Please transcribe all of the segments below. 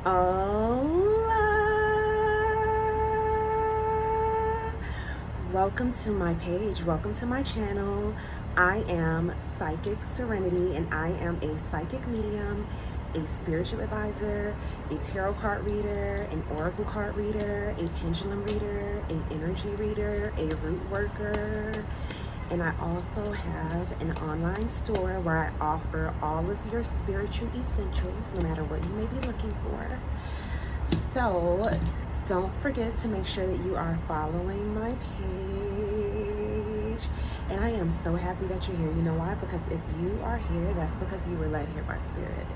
Hola! Welcome to my page. Welcome to my channel. I am Psychic Serenity, and I am a psychic medium, a spiritual advisor, a tarot card reader, an oracle card reader, a pendulum reader, an energy reader, a root worker. And I also have an online store where I offer all of your spiritual essentials, no matter what you may be looking for. So don't forget to make sure that you are following my page. And I am so happy that you're here. You know why? Because if you are here, that's because you were led here by Spirit.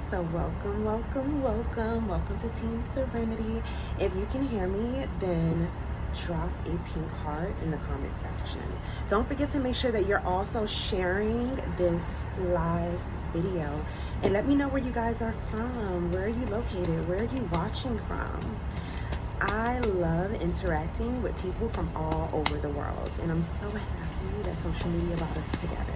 So welcome, welcome, welcome. Welcome to Team Serenity. If you can hear me, then drop a pink heart in the comment section. Don't forget to make sure that you're also sharing this live video, and let me know where you guys are from. Where are you located? Where are you watching from? I love interacting with people from all over the world, and I'm so happy that social media brought us together.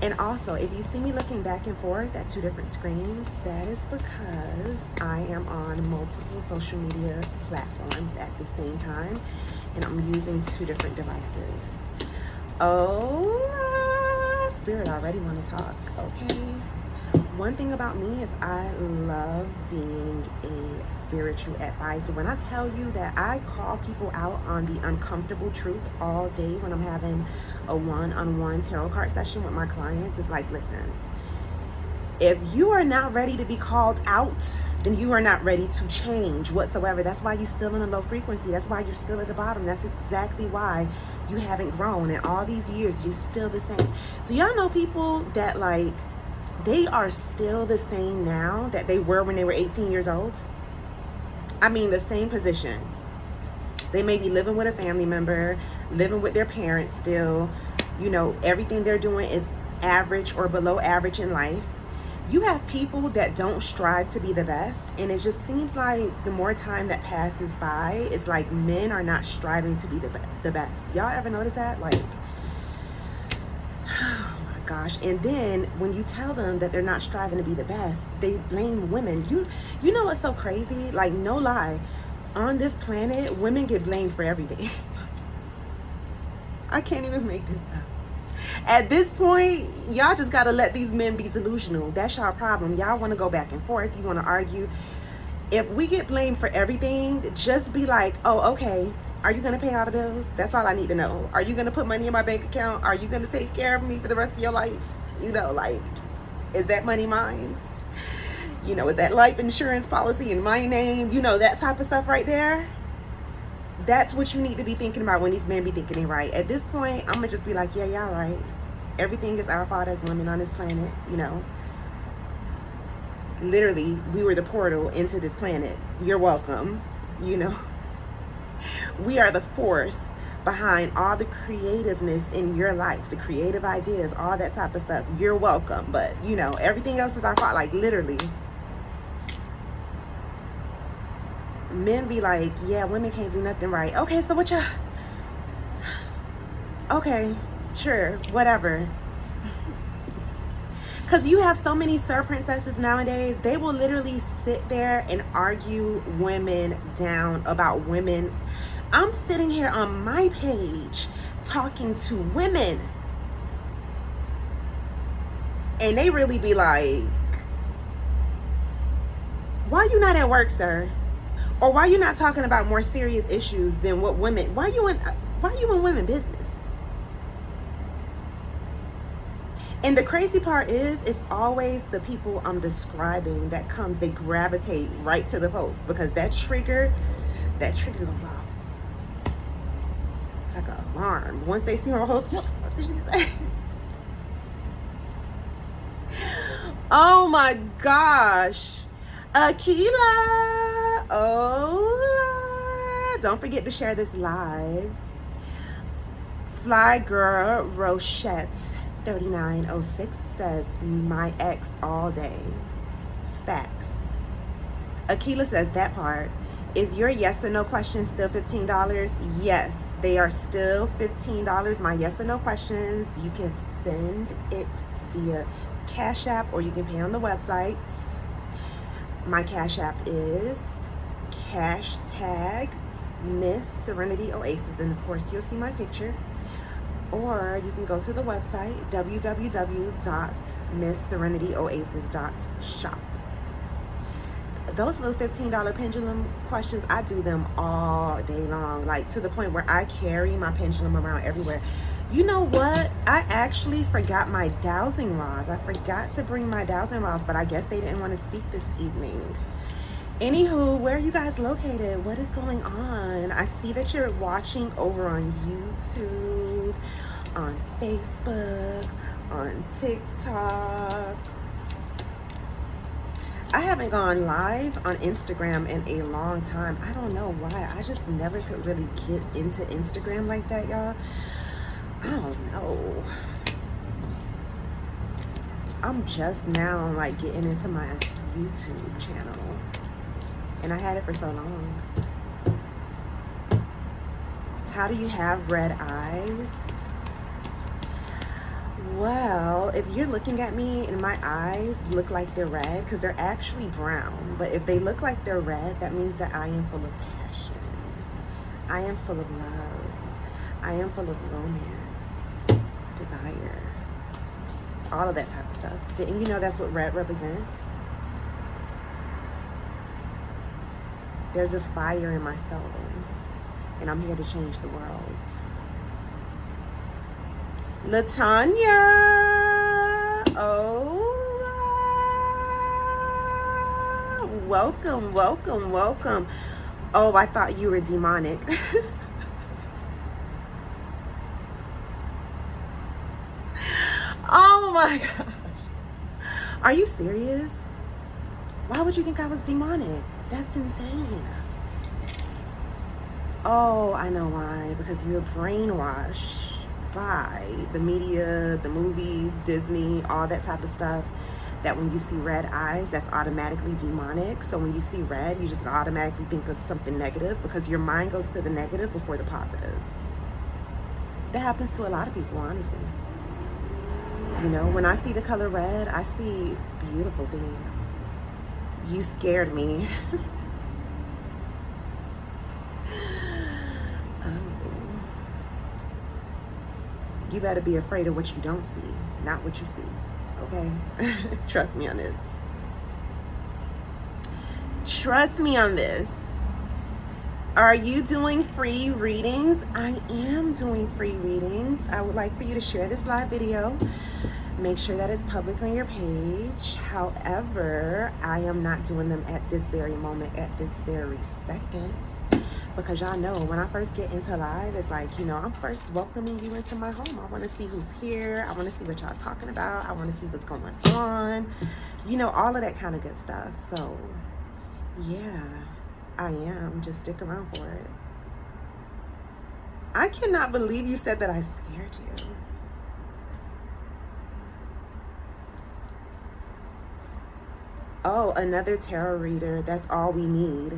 And also, if you see me looking back and forth at two different screens, that is because I am on multiple social media platforms at the same time, and I'm using two different devices. Oh, Spirit already want to talk, okay? One thing about me is I love being a spiritual advisor. When I tell you that I call people out on the uncomfortable truth all day when I'm having a one-on-one tarot card session with my clients, it's like, listen, if you are not ready to be called out, then you are not ready to change whatsoever. That's why you're still in a low frequency. That's why you're still at the bottom. That's exactly why you haven't grown. In all these years, you're still the same. Do y'all know people that, like, they are still the same now that they were when they were 18 years old? I mean, the same position. They may be living with a family member, living with their parents still. You know, everything they're doing is average or below average in life. You have people that don't strive to be the best, and it just seems like the more time that passes by, it's like men are not striving to be the best. Y'all ever notice that? Like, gosh. And then when you tell them that they're not striving to be the best, they blame women. You know what's so crazy? Like, no lie, on this planet, women get blamed for everything. I can't even make this up. At this point, y'all just gotta let these men be delusional. That's y'all problem. Y'all want to go back and forth. You want to argue. If we get blamed for everything, just be like, oh, okay, are you going to pay all the bills? That's all I need to know. Are you going to put money in my bank account? Are you going to take care of me for the rest of your life? You know, like, is that money mine? You know, is that life insurance policy in my name? You know, that type of stuff right there. That's what you need to be thinking about when these men be thinking it right. At this point, I'm going to just be like, yeah, y'all right. Everything is our fault as women on this planet, you know. Literally, we were the portal into this planet. You're welcome, you know. We are the force behind all the creativeness in your life, the creative ideas, all that type of stuff. You're welcome. But, you know, everything else is our fault. Like, literally. Men be like, yeah, women can't do nothing right. Okay, so what y'all... Okay, sure, whatever. Because you have so many sir princesses nowadays, they will literally sit there and argue women down about women. I'm sitting here on my page talking to women, and they really be like, why you not at work, sir? Or why you not talking about more serious issues than what women, why you in women business? And the crazy part is, it's always the people I'm describing that comes, they gravitate right to the post, because that trigger goes off. It's like an alarm. Once they see her host, what did she say? Oh my gosh. Akila. Oh, don't forget to share this live. Fly Girl Rochette 3906 says, my ex all day. Facts. Akila says that part. Is your yes or no question still $15? Yes, they are still $15. My yes or no questions, you can send it via Cash App or you can pay on the website. My Cash App is hashtag Miss Serenity Oasis, and of course you'll see my picture. Or you can go to the website www.missserenityoasis.shop. Those little $15 pendulum questions, I do them all day long, like to the point where I carry my pendulum around everywhere. You know what? I actually forgot my dowsing rods. I forgot to bring my dowsing rods, but I guess they didn't want to speak this evening. Anywho, where are you guys located? What is going on? I see that you're watching over on YouTube, on Facebook, on TikTok. I haven't gone live on Instagram in a long time. I don't know why. I just never could really get into Instagram like that, y'all. I don't know. I'm just now like getting into my YouTube channel. And I had it for so long. How do you have red eyes? Well, if you're looking at me and my eyes look like they're red, because they're actually brown, but if they look like they're red, that means that I am full of passion. I am full of love. I am full of romance, desire, all of that type of stuff. Didn't you know that's what red represents? There's a fire in my soul, and I'm here to change the world. Latanya, welcome, welcome, welcome. Oh, I thought you were demonic. Oh my gosh. Are you serious? Why would you think I was demonic? That's insane. Oh, I know why. Because you're brainwashed by the media, the movies, Disney, all that type of stuff, that when you see red eyes, that's automatically demonic. So when you see red, you just automatically think of something negative because your mind goes to the negative before the positive. That happens to a lot of people, honestly. You know, when I see the color red, I see beautiful things. You scared me. You better be afraid of what you don't see, not what you see, okay? Trust me on this. Trust me on this. Are you doing free readings? I am doing free readings. I would like for you to share this live video. Make sure that it's public on your page. However, I am not doing them at this very moment, at this very second. Because y'all know, when I first get into live, it's like, you know, I'm first welcoming you into my home. I want to see who's here. I want to see what y'all talking about. I want to see what's going on. You know, all of that kind of good stuff. So, yeah, I am. Just stick around for it. I cannot believe you said that I scared you. Oh, another tarot reader. That's all we need.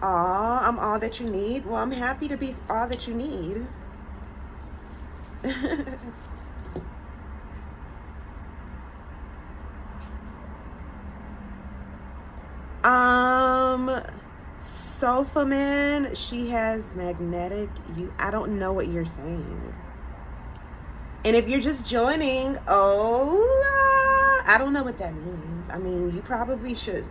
Aw, I'm all that you need. Well, I'm happy to be all that you need. Sofa Man, she has magnetic. I don't know what you're saying. And if you're just joining, I don't know what that means. I mean, you probably should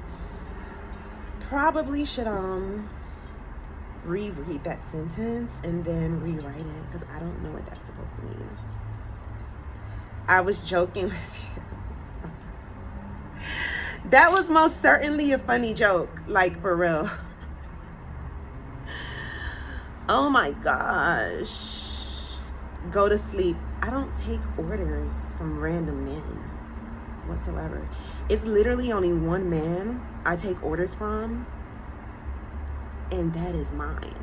reread that sentence and then rewrite it, because I don't know what that's supposed to mean. I was joking with you. That was most certainly a funny joke, like for real. Oh my gosh. Go to sleep. I don't take orders from random men whatsoever. It's literally only one man I take orders from, and that is mine.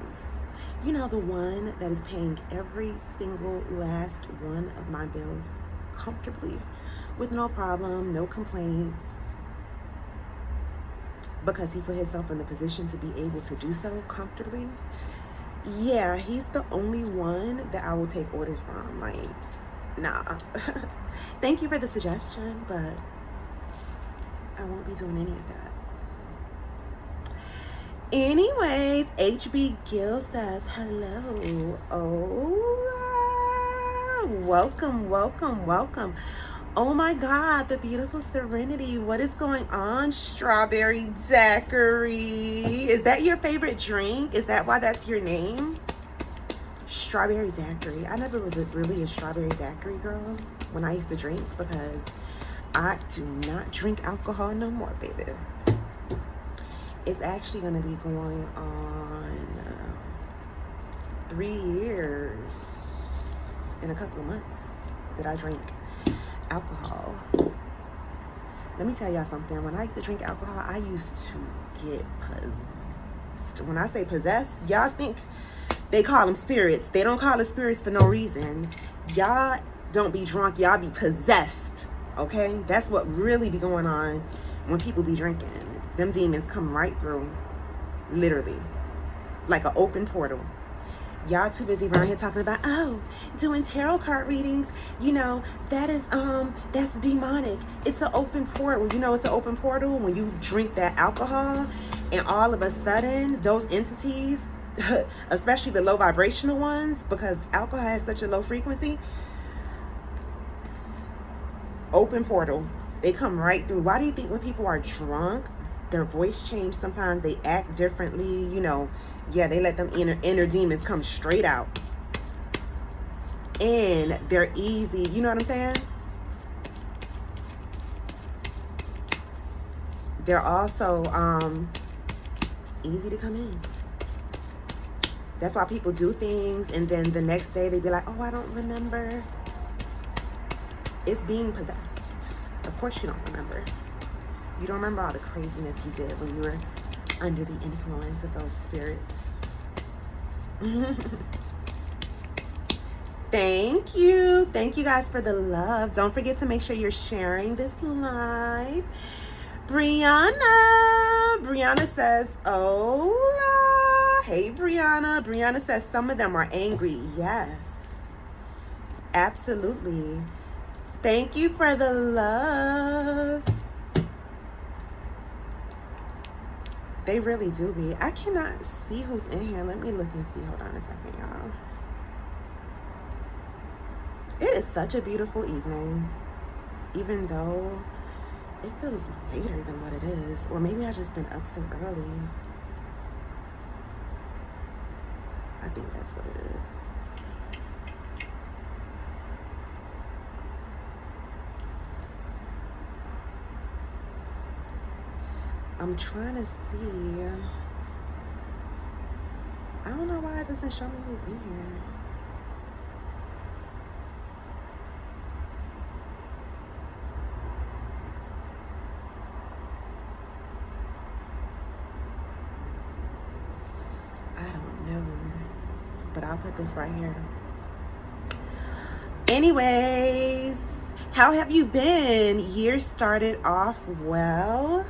You know, the one that is paying every single last one of my bills comfortably, with no problem, no complaints, because he put himself in the position to be able to do so comfortably. Yeah, he's the only one that I will take orders from. Like, nah. Thank you for the suggestion, but I won't be doing any of that. Anyways, HB Gill says hello. Oh, welcome, welcome, welcome. Oh my God, the beautiful Serenity. What is going on, Strawberry Daiquiri? Is that your favorite drink? Is that why that's your name? Strawberry Daiquiri. I never was really a Strawberry Daiquiri girl when I used to drink, because I do not drink alcohol no more, baby. It's actually going to be going on 3 years in a couple of months that I drink alcohol. Let me tell y'all something. When I used to drink alcohol, I used to get possessed. When I say possessed, y'all think they call them spirits. They don't call it spirits for no reason. Y'all don't be drunk. Y'all be possessed. Okay? That's what really be going on when people be drinking. Them demons come right through. Literally. Like an open portal. Y'all too busy around here talking about, oh, doing tarot card readings. You know, that is, that's demonic. It's an open portal. You know, it's an open portal when you drink that alcohol, and all of a sudden, those entities, especially the low vibrational ones, because alcohol has such a low frequency, open portal. They come right through. Why do you think when people are drunk, their voice changes? Sometimes they act differently, you know. Yeah, they let them inner demons come straight out. And they're easy, you know what I'm saying? They're also easy to come in. That's why people do things, and then the next day they be like, oh, I don't remember. It's being possessed. Of course you don't remember. You don't remember all the craziness you did when you were under the influence of those spirits. Thank you. Thank you guys for the love. Don't forget to make sure you're sharing this live. Brianna says, hola. Hey, Brianna. Brianna says some of them are angry. Yes. Absolutely. Thank you for the love. They really do be. I cannot see who's in here. Let me look and see. Hold on a second, y'all. It is such a beautiful evening, even though it feels later than what it is. Or maybe I've just been up so early. I think that's what it is. I'm trying to see. I don't know why it doesn't show me who's in here. I don't know. But I'll put this right here. Anyways, how have you been? Year started off well.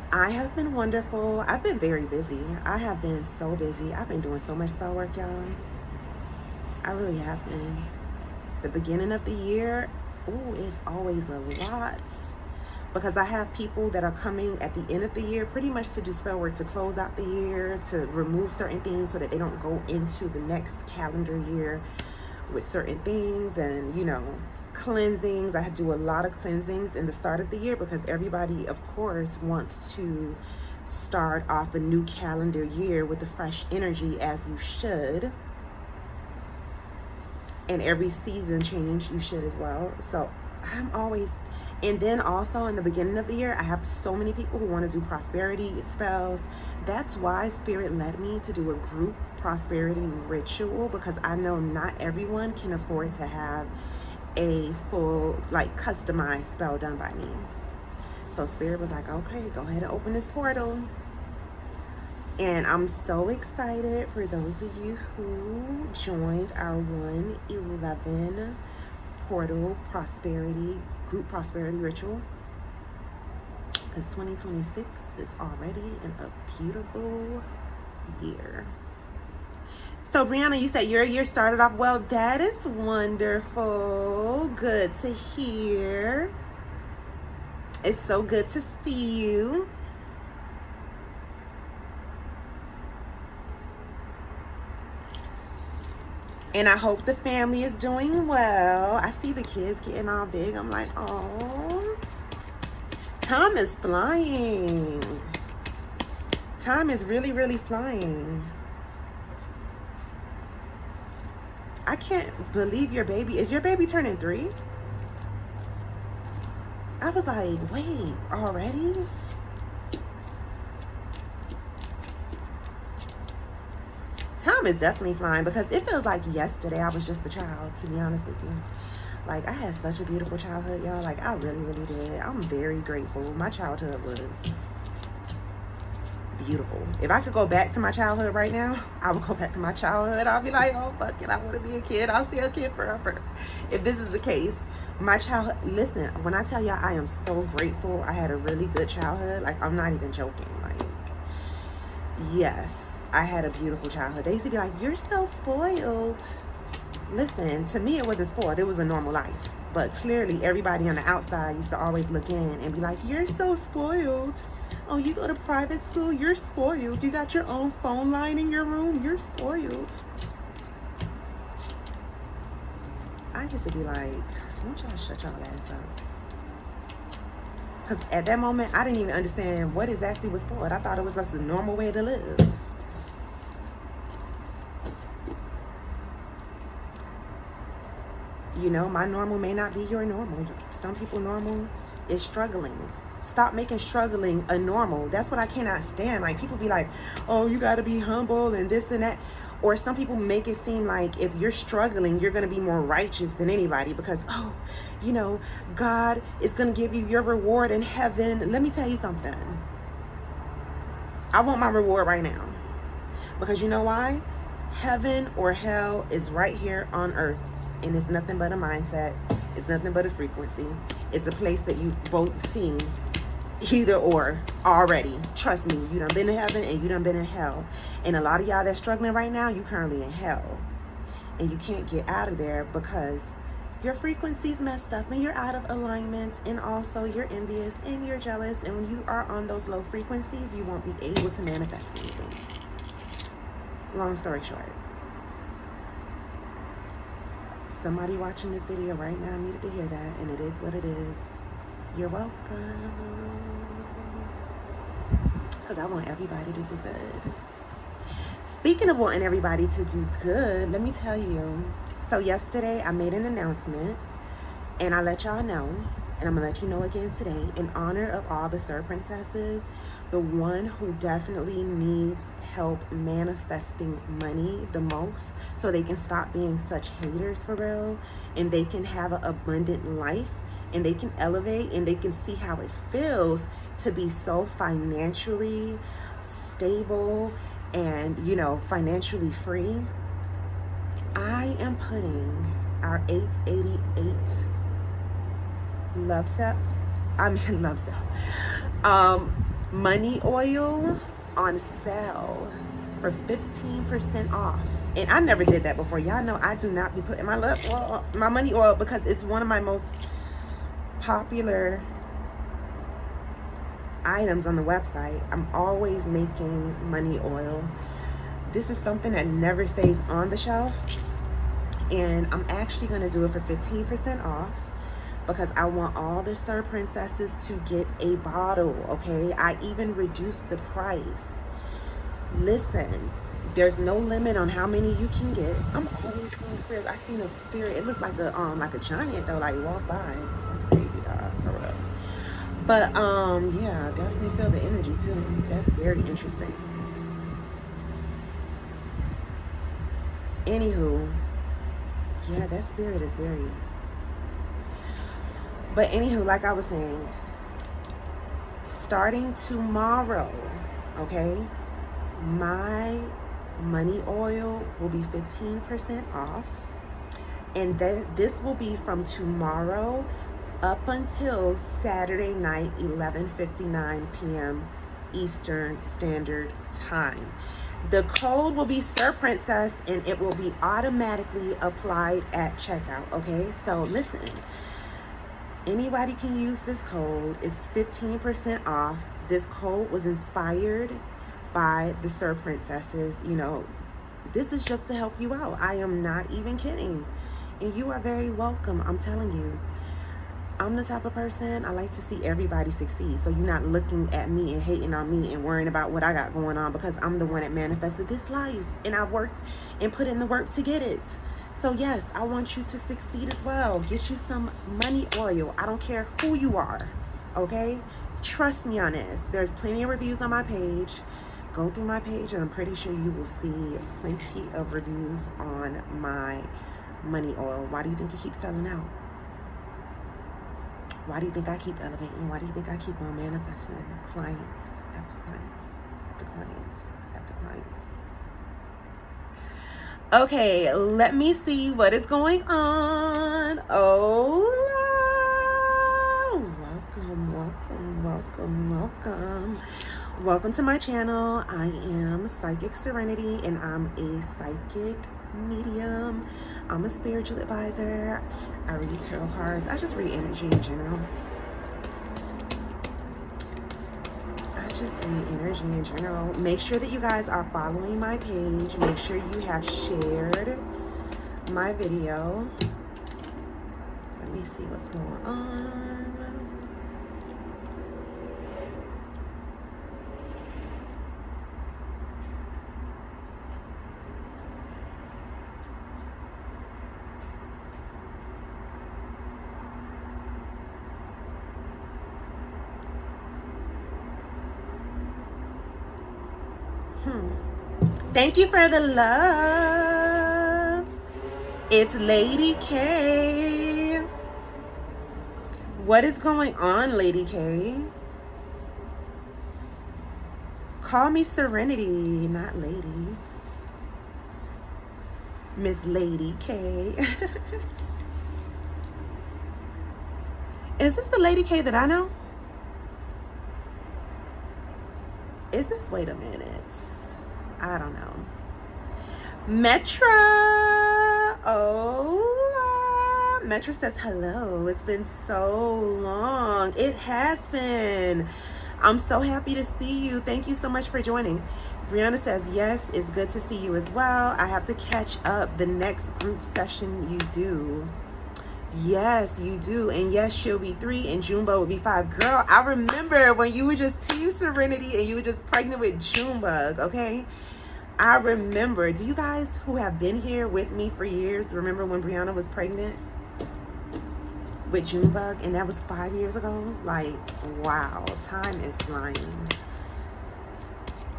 I have been wonderful. I've been very busy. I have been so busy. I've been doing so much spell work, y'all. I really have been. The beginning of the year, ooh, it's always a lot. Because I have people that are coming at the end of the year pretty much to do spell work to close out the year, to remove certain things so that they don't go into the next calendar year with certain things, and, you know, cleansings. I do a lot of cleansings in the start of the year because everybody, of course, wants to start off a new calendar year with a fresh energy, as you should. And every season change, you should as well. So I'm always, and then also in the beginning of the year, I have so many people who want to do prosperity spells. That's why Spirit led me to do a group prosperity ritual, because I know not everyone can afford to have a full, like, customized spell done by me. So Spirit was like, okay, go ahead and open this portal. And I'm so excited for those of you who joined our 1/11 portal prosperity, group prosperity ritual. Because 2026 is already in a beautiful year. So Brianna, you said your year started off well. That is wonderful. Good to hear. It's so good to see you. And I hope the family is doing well. I see the kids getting all big. I'm like, oh, time is flying. Time is really, really flying. I can't believe your baby. Is your baby turning 3? I was like, wait, already? Time is definitely flying, because it feels like yesterday I was just a child, to be honest with you. Like, I had such a beautiful childhood, y'all. Like, I really, really did. I'm very grateful. My childhood was beautiful. If I could go back to my childhood right now, I would go back to my childhood. I'll be like, oh, fuck it, I want to be a kid. I'll stay a kid forever. If this is the case, my childhood, listen, when I tell y'all I am so grateful I had a really good childhood, like, I'm not even joking. Like, yes, I had a beautiful childhood. They used to be like, you're so spoiled. Listen, to me, it wasn't spoiled. It was a normal life. But clearly, everybody on the outside used to always look in and be like, you're so spoiled. Oh, you go to private school? You're spoiled. You got your own phone line in your room? You're spoiled. I used to be like, don't y'all shut y'all ass up. Because at that moment, I didn't even understand what exactly was spoiled. I thought it was just a normal way to live. You know, my normal may not be your normal. Some people normal is struggling. Stop making struggling a normal. That's what I cannot stand. Like, people be like, oh, you got to be humble and this and that. Or some people make it seem like if you're struggling, you're going to be more righteous than anybody because, oh, you know, God is going to give you your reward in heaven. Let me tell you something. I want my reward right now. Because you know why? Heaven or hell is right here on earth. And it's nothing but a mindset. It's nothing but a frequency. It's a place that you both seen either or already. Trust me, you done been in heaven and you done been in hell. And a lot of y'all that's struggling right now, you currently in hell. And you can't get out of there because your frequency's messed up and you're out of alignment, and also you're envious and you're jealous. And when you are on those low frequencies, you won't be able to manifest anything. Long story short. Somebody watching this video right now needed to hear that, and it is what it is. You're welcome. Because I want everybody to do good. Speaking of wanting everybody to do good, let me tell you. So yesterday I made an announcement, and I let y'all know, and I'm going to let you know again today, in honor of all the Sir Princesses, the one who definitely needs help manifesting money the most so they can stop being such haters for real, and they can have an abundant life, and they can elevate, and they can see how it feels to be so financially stable and, you know, financially free. I am putting our 888 love cell, money oil on sale for 15% off. And I never did that before. Y'all know I do not be putting my money oil because it's one of my most popular items on the website. I'm always making money oil. This is something that never stays on the shelf, and I'm actually going to do it for 15% off because I want all the Sir Princesses to get a bottle, okay? I even reduced the price. Listen, there's no limit on how many you can get. I'm always seeing spirits. I seen a spirit. It looked like a giant though, like walk by. That's crazy, dog, for real. But yeah, definitely feel the energy too. That's very interesting. Anywho, yeah, that spirit is very. But anywho, like I was saying, starting tomorrow, okay, my money oil will be 15% off. And this will be from tomorrow up until Saturday night, 11:59 p.m. Eastern Standard Time. The code will be Sir Princess, and it will be automatically applied at checkout, okay? So listen, Anybody can use this code. It's 15% off. This code was inspired by the Sir Princesses. You know, this is just to help you out. I am not even kidding. And you are very welcome. I'm telling you. I'm the type of person, I like to see everybody succeed. So you're not looking at me and hating on me and worrying about what I got going on, because I'm the one that manifested this life. And I worked and put in the work to get it. So yes, I want you to succeed as well. Get you some money oil. I don't care who you are. Okay? Trust me on this. There's plenty of reviews on my page. Go through my page and I'm pretty sure you will see plenty of reviews on my money oil. Why do you think it keeps selling out? Why do you think I keep elevating? Why do you think I keep on manifesting clients after clients after clients after clients? Okay, let me see what is going on. Oh, welcome, welcome, welcome, welcome. Welcome to my channel. I am Psychic Serenity and I'm a psychic medium. I'm a spiritual advisor. I read tarot cards. I just read energy in general. Make sure that you guys are following my page. Make sure you have shared my video. Let me see what's going on. Thank you for the love. It's Lady K. What is going on, Lady K? Call me Serenity, not Lady. Miss Lady K. Is this the Lady K that I know? Is this? Wait a minute. I don't know. Metra. Oh, Metra says hello. It's been so long. It has been. I'm so happy to see you. Thank you so much for joining. Brianna says, yes, it's good to see you as well. I have to catch up the next group session you do. Yes, you do. And yes, she'll be 3 and Junebug will be 5. Girl, I remember when you were just 2, Serenity, and you were just pregnant with Junebug, okay? I remember. Do you guys who have been here with me for years remember when Brianna was pregnant with Junebug? And that was 5 years ago? Like, wow, time is flying.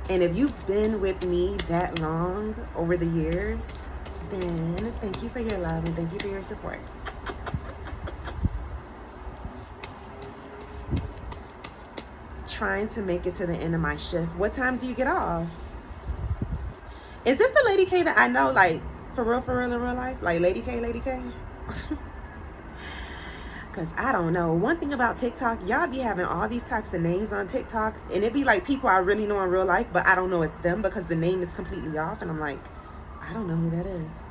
And if you've been with me that long over the years, then thank you for your love and thank you for your support. Trying to make it to the end of my shift. What time do you get off? Is this the Lady K that I know, like, for real in real life? Like, Lady K, Lady K? Because I don't know. One thing about TikTok, y'all be having all these types of names on TikTok, and it be like people I really know in real life, but I don't know it's them because the name is completely off, and I'm like, I don't know who that is.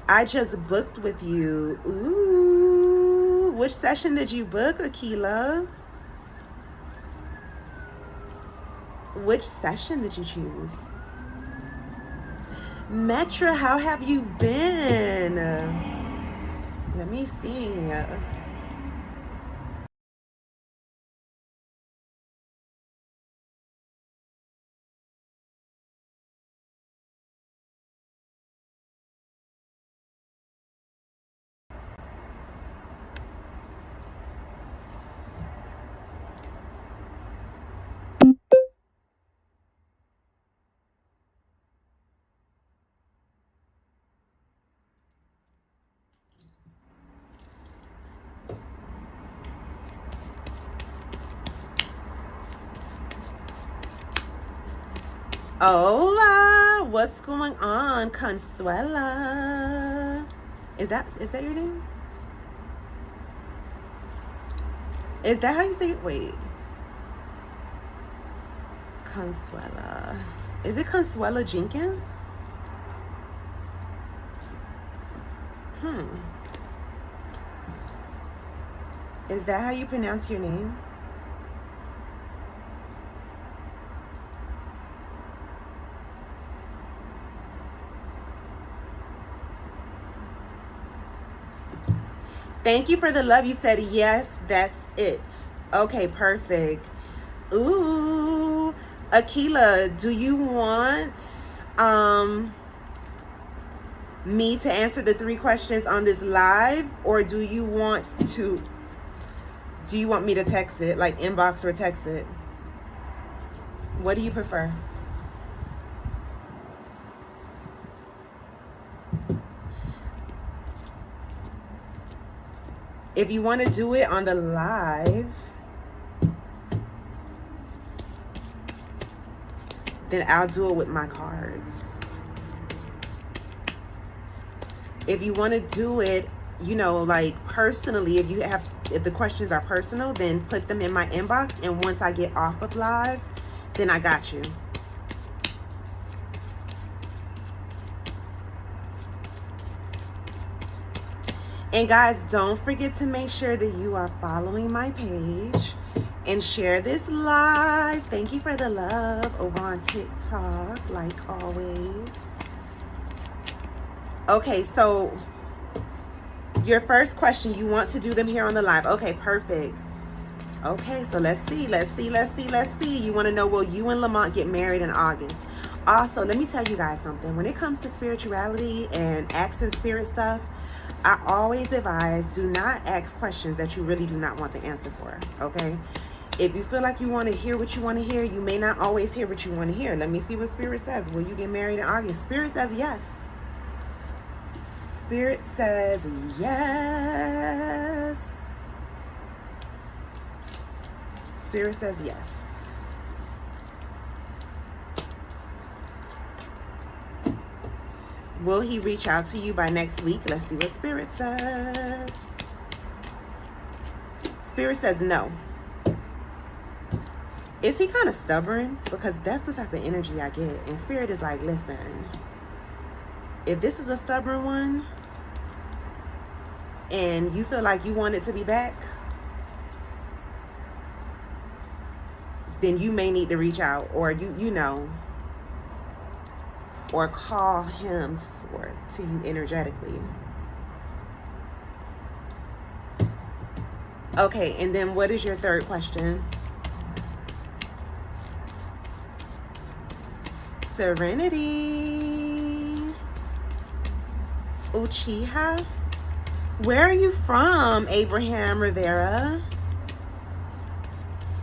I just booked with you. Ooh, which session did you book, Akila? Which session did you choose? Metra, how have you been? Let me see. Hola, what's going on, Consuela? Is that your name? Is that how you say it? Wait. Consuela. Is it Consuela Jenkins? Is that how you pronounce your name? Thank you for the love. You said yes, that's it. Okay, perfect. Ooh, Akila, do you want me to answer the 3 questions on this live, or do you want me to text it, like inbox or text it? What do you prefer? If you want to do it on the live, then I'll do it with my cards. If you want to do it, you know, like personally, if the questions are personal, then put them in my inbox, and once I get off of live, then I got you. And guys, don't forget to make sure that you are following my page and share this live. Thank you for the love over on TikTok, like always. Okay, so your first question, you want to do them here on the live. Okay, perfect. Okay, so let's see. You want to know, will you and Lamont get married in August? Also, let me tell you guys something. When it comes to spirituality and asking spirit stuff, I always advise, do not ask questions that you really do not want the answer for, okay? If you feel like you want to hear what you want to hear, you may not always hear what you want to hear. Let me see what Spirit says. Will you get married in August? Spirit says yes. Spirit says yes. Spirit says yes. Will he reach out to you by next week? Let's see what Spirit says. Spirit says no. Is he kind of stubborn? Because that's the type of energy I get. And Spirit is like, listen, if this is a stubborn one and you feel like you want it to be back, then you may need to reach out, or you know, or call him to you energetically. Okay, and then what is your third question? Serenity. Uchiha. Where are you from, Abraham Rivera?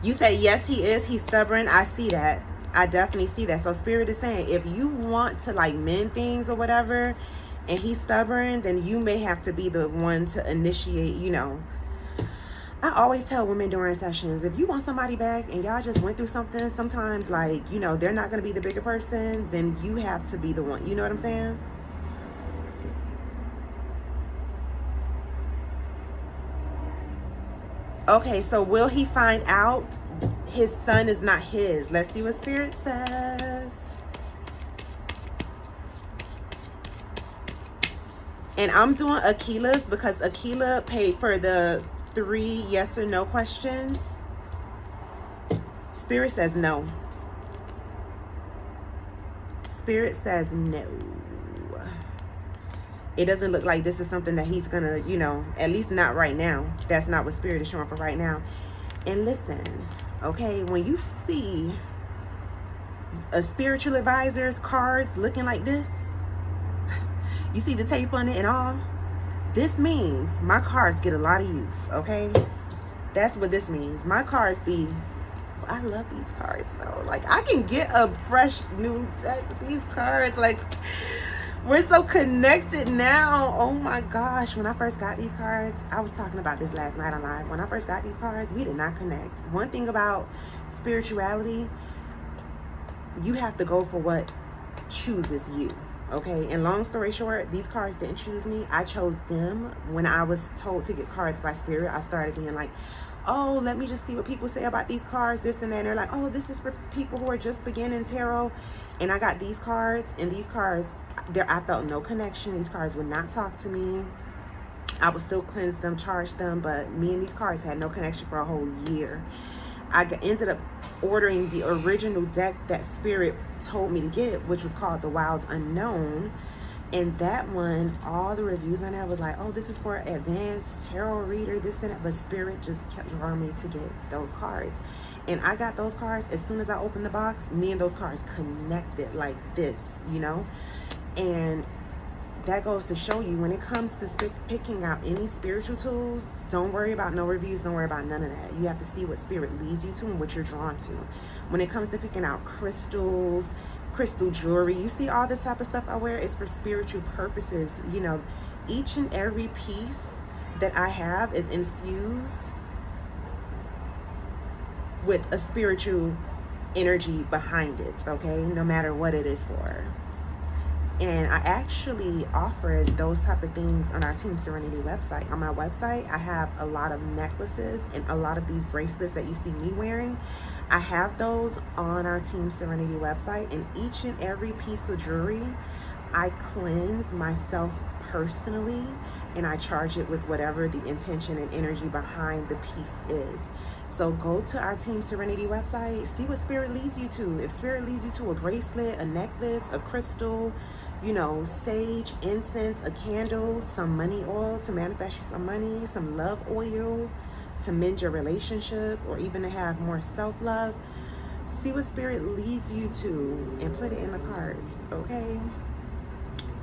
You say yes, he is. He's stubborn. I see that. I definitely see that. So Spirit is saying, if you want to like mend things or whatever, and he's stubborn, then you may have to be the one to initiate, you know. I always tell women during sessions, if you want somebody back and y'all just went through something, sometimes like, you know, they're not going to be the bigger person, then you have to be the one. You know what I'm saying? Okay, so will he find out his son is not his? Let's see what Spirit says. And I'm doing Akila's because Akila paid for the 3 yes or no questions. Spirit says no. Spirit says no. It doesn't look like this is something that he's gonna, you know, at least not right now. That's not what Spirit is showing for right now. And listen, okay, when you see a spiritual advisor's cards looking like this, you see the tape on it and all, this means my cards get a lot of use, okay? That's what this means. My cards be, I love these cards though. Like, I can get a fresh new deck with these cards. Like, we're so connected now. Oh my gosh. When I first got these cards, I was talking about this last night on live. When I first got these cards, we did not connect. One thing about spirituality, you have to go for what chooses you. Okay, and long story short, these cards didn't choose me. I chose them. When I was told to get cards by Spirit, I started being like, oh, let me just see what people say about these cards, this and that. And they're like, oh, this is for people who are just beginning tarot. And I got these cards, and these cards, I felt no connection. These cards would not talk to me. I would still cleanse them, charge them, but me and these cards had no connection for a whole year. Ended up ordering the original deck that Spirit told me to get, which was called the Wild Unknown. And that one, all the reviews on there was like, oh, this is for advanced tarot reader, this and that. But Spirit just kept drawing me to get those cards. And I got those cards. As soon as I opened the box, me and those cards connected like this, you know? And that goes to show you, when it comes to picking out any spiritual tools, don't worry about no reviews, don't worry about none of that. You have to see what Spirit leads you to and what you're drawn to. When it comes to picking out crystals, crystal jewelry, you see all this type of stuff I wear is for spiritual purposes. You know, each and every piece that I have is infused with a spiritual energy behind it, okay? No matter what it is for. And I actually offer those type of things on our Team Serenity website. On my website, I have a lot of necklaces and a lot of these bracelets that you see me wearing. I have those on our Team Serenity website, and each and every piece of jewelry, I cleanse myself personally, and I charge it with whatever the intention and energy behind the piece is. So go to our Team Serenity website, see what Spirit leads you to. If Spirit leads you to a bracelet, a necklace, a crystal, you know, sage, incense, a candle, some money oil to manifest you some money, some love oil to mend your relationship, or even to have more self-love, see what Spirit leads you to and put it in the cards, okay?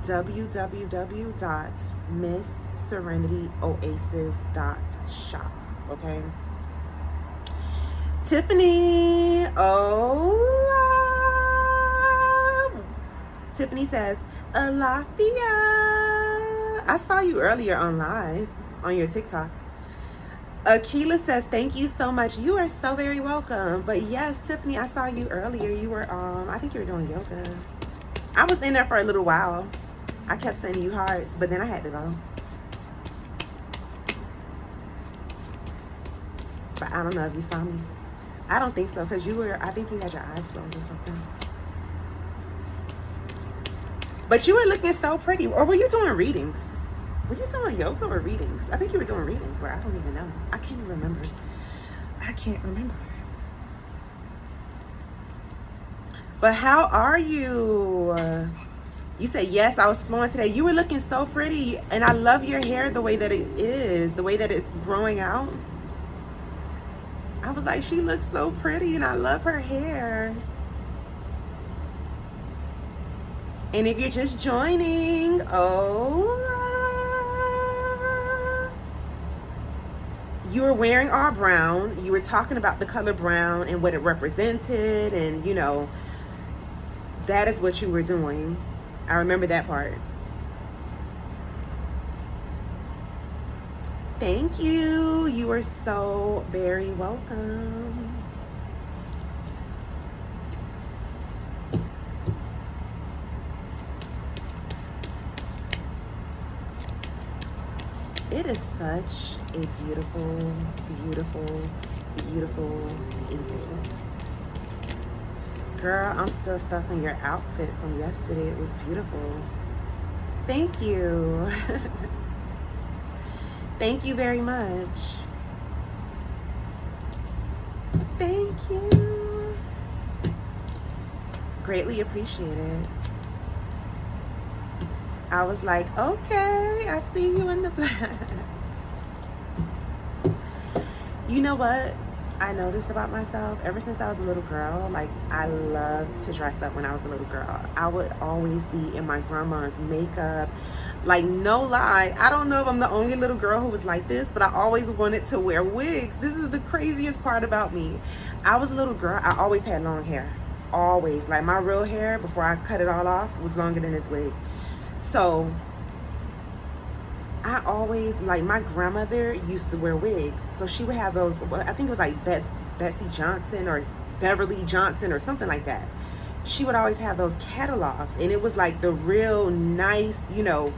www.MissSerenityOasis.shop, okay? Tiffany, Tiffany says, Alafia. I saw you earlier on live on your TikTok. Akila says, thank you so much. You are so very welcome. But yes, Tiffany, I saw you earlier. You were, I think you were doing yoga. I was in there for a little while. I kept sending you hearts, but then I had to go. But I don't know if you saw me. I don't think so, because you were, I think you had your eyes closed or something. But you were looking so pretty. Or were you doing readings? Were you doing yoga or readings? I think you were doing readings, where I don't even know. I can't remember. I can't remember. But how are you? You said, yes, I was flowing today. You were looking so pretty. And I love your hair the way that it is. The way that it's growing out. I was like, she looks so pretty and I love her hair. And if you're just joining, you were wearing all brown. You were talking about the color brown and what it represented. And, you know, that is what you were doing. I remember that part. Thank you. You are so very welcome. It is such a beautiful, beautiful, beautiful evening. Girl, I'm still stuck in your outfit from yesterday. It was beautiful. Thank you. Thank you very much. Thank you. Greatly appreciate it. I was like, okay, I see you in the back. You know what I noticed about myself? Ever since I was a little girl, like, I loved to dress up when I was a little girl. I would always be in my grandma's makeup. Like, no lie, I don't know if I'm the only little girl who was like this, but I always wanted to wear wigs. This is the craziest part about me. I was a little girl. I always had long hair. Always. Like, my real hair, before I cut it all off, was longer than this wig. So I always, like, my grandmother used to wear wigs. So she would have those, I think it was like Betsy Johnson or Beverly Johnson or something like that. She would always have those catalogs. And it was like the real nice, you know,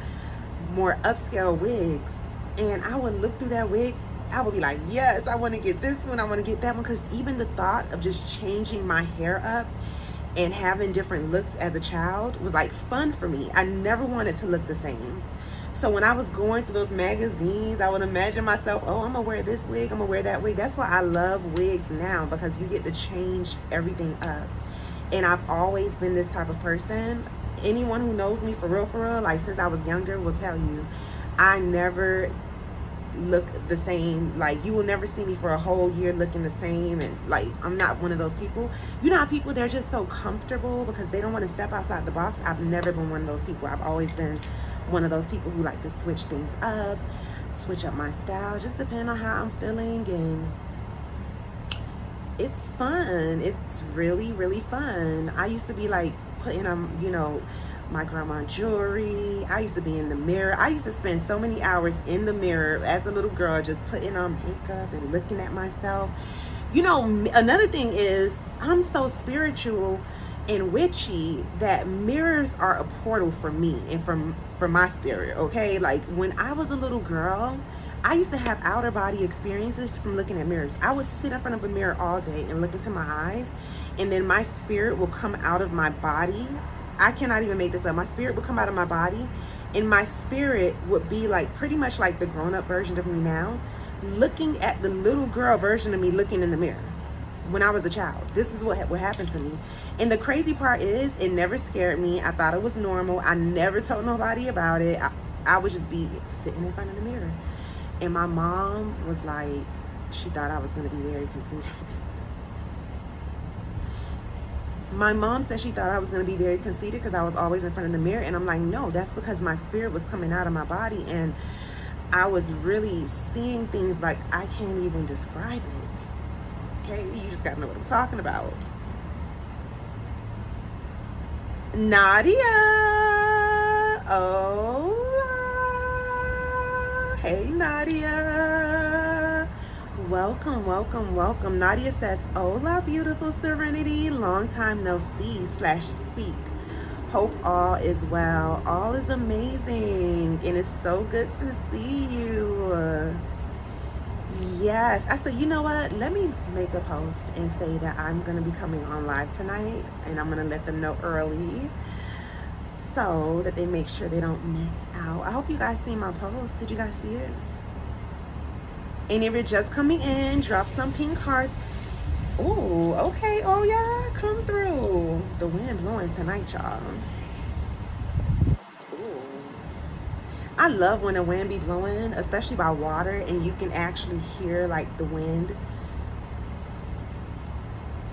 more upscale wigs. And I would look through that wig. I would be like, yes, I want to get this one. I want to get that one. Because even the thought of just changing my hair up and having different looks as a child was like fun for me. I never wanted to look the same. So when I was going through those magazines, I would imagine myself, oh, I'm gonna wear this wig, I'm gonna wear that wig. That's why I love wigs now, because you get to change everything up. And I've always been this type of person. Anyone who knows me for real, like since I was younger, will tell you, I never look the same. Like, you will never see me for a whole year looking the same. And like, I'm not one of those people. You know how people, they're just so comfortable because they don't want to step outside the box. I've never been one of those people. I've always been one of those people who like to switch things up, switch up my style, just depend on how I'm feeling. And it's fun. It's really, really fun. I used to be like putting on, you know, my grandma jewelry. I used to be in the mirror. I used to spend so many hours in the mirror as a little girl, just putting on makeup and looking at myself. You know, another thing is, I'm so spiritual and witchy that mirrors are a portal for me and for my spirit, okay? Like, when I was a little girl, I used to have outer body experiences just from looking at mirrors. I would sit in front of a mirror all day and look into my eyes, and then my spirit will come out of my body. I cannot even make this up. My spirit would come out of my body, and my spirit would be like pretty much like the grown-up version of me now, looking at the little girl version of me looking in the mirror when I was a child. This is what happened to me. And the crazy part is, it never scared me. I thought it was normal. I never told nobody about it. I would just be sitting in front of the mirror. And my mom was like, she thought I was going to be very conceited. My mom said she thought I was going to be very conceited because I was always in front of the mirror. And I'm like, no, that's because my spirit was coming out of my body. And I was really seeing things like I can't even describe it. Okay, you just got to know what I'm talking about. Nadia. Oh, hey, Nadia. Welcome, welcome, welcome. Nadia says, hola, beautiful Serenity. Long time no see / speak. Hope all is well. All is amazing. And it's so good to see you. Yes. I said, you know what? Let me make a post and say that I'm going to be coming on live tonight. And I'm going to let them know early so that they make sure they don't miss out. I hope you guys see my post. Did you guys see it? And if you're just coming in, drop some pink hearts. Ooh, okay. Oh, yeah. Come through. The wind blowing tonight, y'all. Ooh. I love when the wind be blowing, especially by water, and you can actually hear, like, the wind.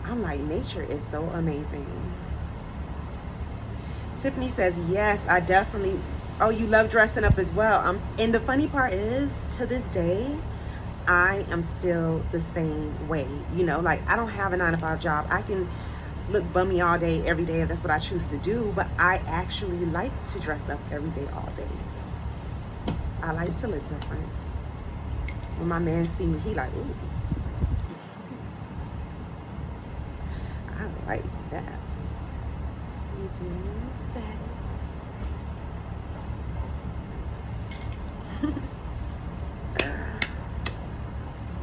I'm like, nature is so amazing. Tiffany says, yes, I definitely... Oh, you love dressing up as well. And the funny part is, to this day, I am still the same way. You know, like, I don't have a 9-to-5 job. I can look bummy all day, every day, if that's what I choose to do. But I actually like to dress up every day, all day. I like to look different. When my man see me, he like, ooh. I like that. You do that.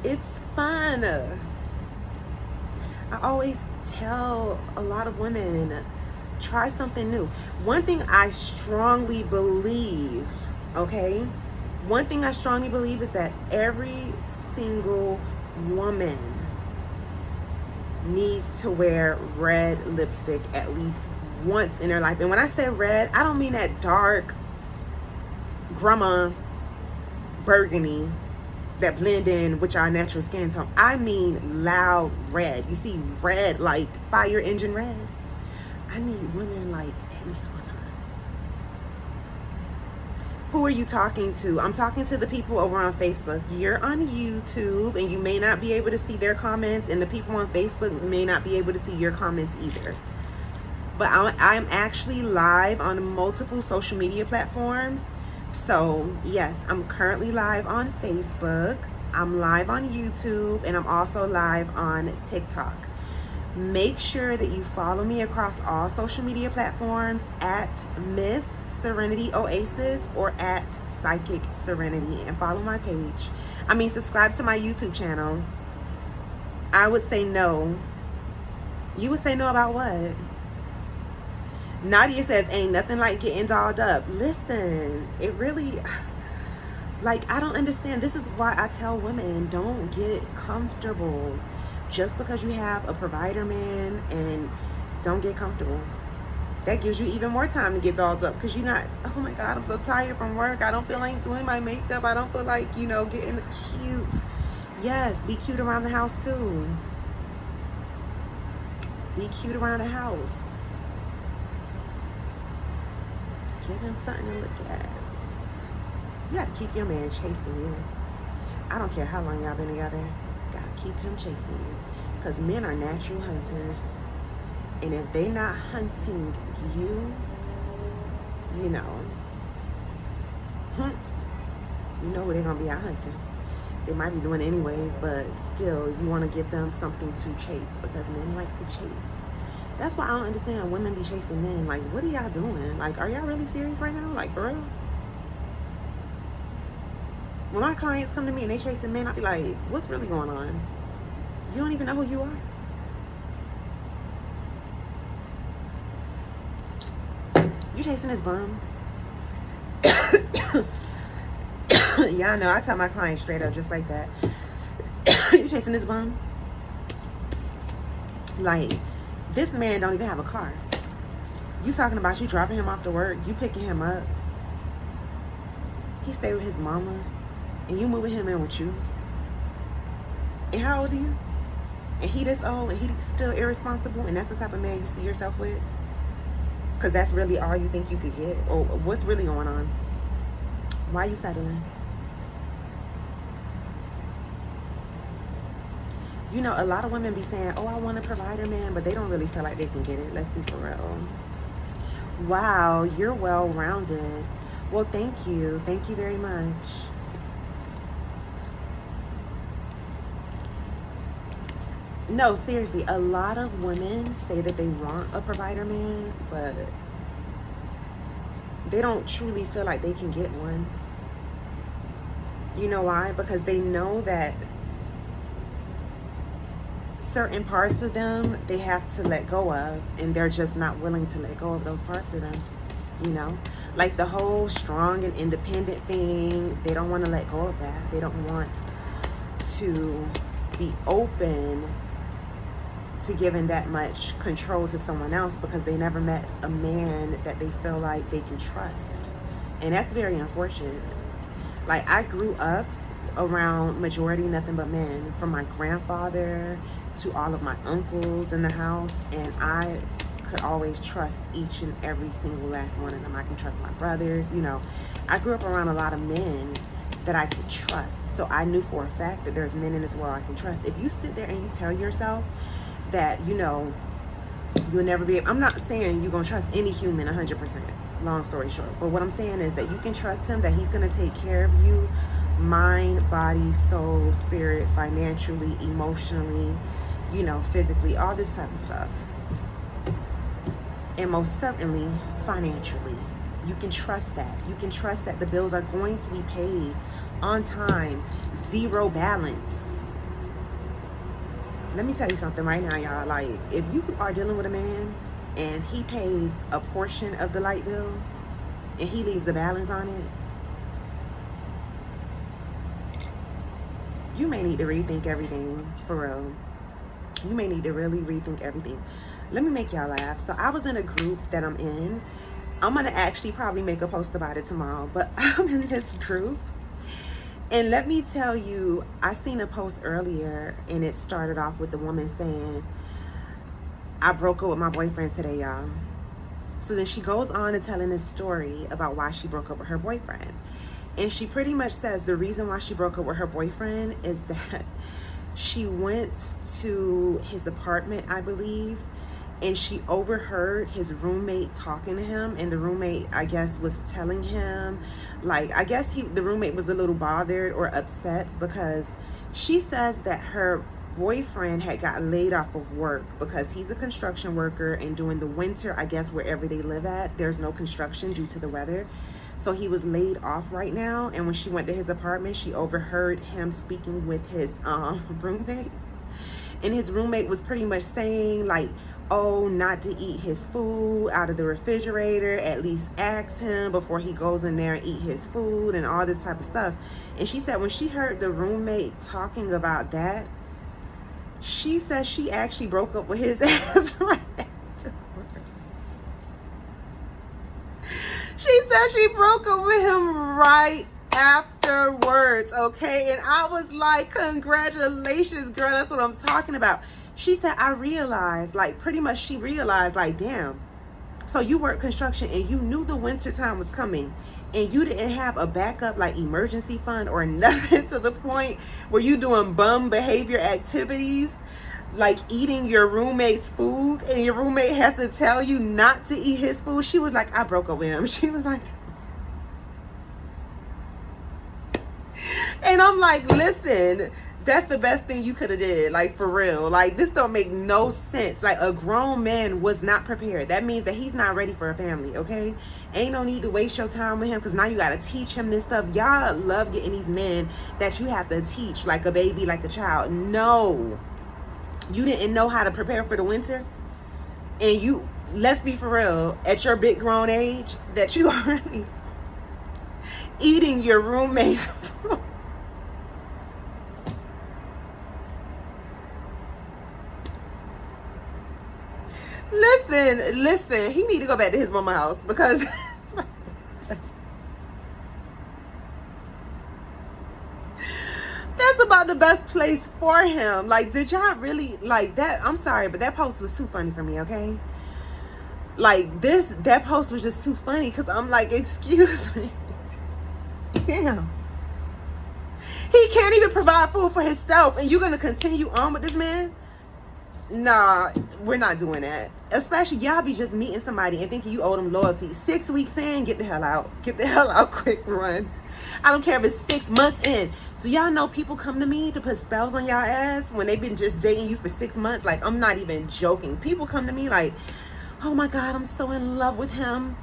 It's fun. I always tell a lot of women, try something new. One thing I strongly believe, okay? One thing I strongly believe is that every single woman needs to wear red lipstick at least once in their life. And when I say red, I don't mean that dark grandma burgundy that blend in with our natural skin tone. I mean loud red. You see red, like fire engine red. I need women like at least one time. Who are you talking to? I'm talking to the people over on Facebook. You're on YouTube and you may not be able to see their comments, and the people on Facebook may not be able to see your comments either. But I'm actually live on multiple social media platforms. So yes, I'm currently live on Facebook, I'm live on YouTube, and I'm also live on TikTok. Make sure that you follow me across all social media platforms at Miss Serenity Oasis or at Psychic Serenity, and follow my page. I mean, subscribe to my YouTube channel. I would say no. You would say no about what? Nadia says, ain't nothing like getting dolled up. Listen, it really, like, I don't understand. This is why I tell women, don't get comfortable. Just because you have a provider man, and don't get comfortable. That gives you even more time to get dolled up, because you're not, oh my God, I'm so tired from work. I don't feel like doing my makeup. I don't feel like, getting cute. Yes, be cute around the house too. Be cute around the house. Give him something to look at. You gotta keep your man chasing you. I don't care how long y'all been together. You gotta keep him chasing you. Because men are natural hunters. And if they not hunting you, you know who they're gonna be out hunting. They might be doing it anyways, but still, you want to give them something to chase, because men like to chase. That's why I don't understand women be chasing men. Like, what are y'all doing? Like, are y'all really serious right now? Like, for real? When my clients come to me and they chasing men, I be like, what's really going on? You don't even know who you are? You chasing this bum? Y'all know I tell my clients straight up just like that. You chasing this bum? Like, this man don't even have a car. You talking about you dropping him off to work, you picking him up. He stay with his mama, and you moving him in with you. And how old are you? And he this old, and he still irresponsible, and that's the type of man you see yourself with? Because that's really all you think you could get? Or what's really going on? Why are you settling? A lot of women be saying, oh, I want a provider man, but they don't really feel like they can get it. Let's be for real. Wow, you're well-rounded. Well, thank you. Thank you very much. No, seriously, a lot of women say that they want a provider man, but they don't truly feel like they can get one. You know why? Because they know that certain parts of them they have to let go of, and they're just not willing to let go of those parts of them. Like the whole strong and independent thing, they don't want to let go of that. They don't want to be open to giving that much control to someone else, because they never met a man that they feel like they can trust. And that's very unfortunate. Like, I grew up around majority nothing but men, from my grandfather to all of my uncles in the house, and I could always trust each and every single last one of them. I can trust my brothers. I grew up around a lot of men that I could trust, so I knew for a fact that there's men in this world I can trust. If you sit there and you tell yourself that you'll never be, I'm not saying you're gonna trust any human 100%, long story short, but what I'm saying is that you can trust him, that he's gonna take care of you, mind, body, soul, spirit, financially, emotionally, physically, all this type of stuff. And most certainly financially. You can trust that. You can trust that the bills are going to be paid on time, zero balance. Let me tell you something right now, y'all. Like, if you are dealing with a man and he pays a portion of the light bill and he leaves a balance on it, you may need to rethink everything, for real. You may need to really rethink everything. Let me make y'all laugh. So I was in a group that I'm in. I'm going to actually probably make a post about it tomorrow, but I'm in this group. And let me tell you, I seen a post earlier, and it started off with the woman saying, I broke up with my boyfriend today, y'all. So then she goes on to telling this story about why she broke up with her boyfriend. And she pretty much says the reason why she broke up with her boyfriend is that she went to his apartment, I believe, and she overheard his roommate talking to him, and the roommate, I guess, was telling him, like, I guess the roommate was a little bothered or upset because she says that her boyfriend had got laid off of work because he's a construction worker, and during the winter, I guess wherever they live at, there's no construction due to the weather. So he was laid off right now, and when she went to his apartment, she overheard him speaking with his roommate. And his roommate was pretty much saying, like, oh, not to eat his food out of the refrigerator. At least ask him before he goes in there and eat his food and all this type of stuff. And she said when she heard the roommate talking about that, she said she actually broke up with his ass right afterwards. She said she broke up with him right afterwards, okay? And I was like, congratulations, girl. That's what I'm talking about. She said, I realized, like, pretty much she realized, like, damn. So you work construction and you knew the winter time was coming and you didn't have a backup, like, emergency fund or nothing, to the point where you doing bum behavior activities, like eating your roommate's food, and your roommate has to tell you not to eat his food. She was like, I broke up with him. She was like, and I'm like, listen, that's the best thing you could have did, like, for real. Like, this don't make no sense. Like, a grown man was not prepared. That means that he's not ready for a family, okay? Ain't no need to waste your time with him, because now you got to teach him this stuff. Y'all love getting these men that you have to teach like a baby, like a child. No. You didn't know how to prepare for the winter? And you, let's be for real, at your big grown age, that you already eating your roommate's food. Listen, he need to go back to his mama house, because that's about the best place for him. Like, did y'all really, like, that? I'm sorry, but that post was too funny for me, okay? Like, that post was just too funny, because I'm like, excuse me. Damn. He can't even provide food for himself, and you're going to continue on with this man? Nah, we're not doing that. Especially, y'all be just meeting somebody and thinking you owe them loyalty. 6 weeks in, get the hell out. Get the hell out, quick run. I don't care if it's 6 months in. Do y'all know people come to me to put spells on y'all ass when they've been just dating you for 6 months? Like, I'm not even joking. People come to me like, oh my God, I'm so in love with him.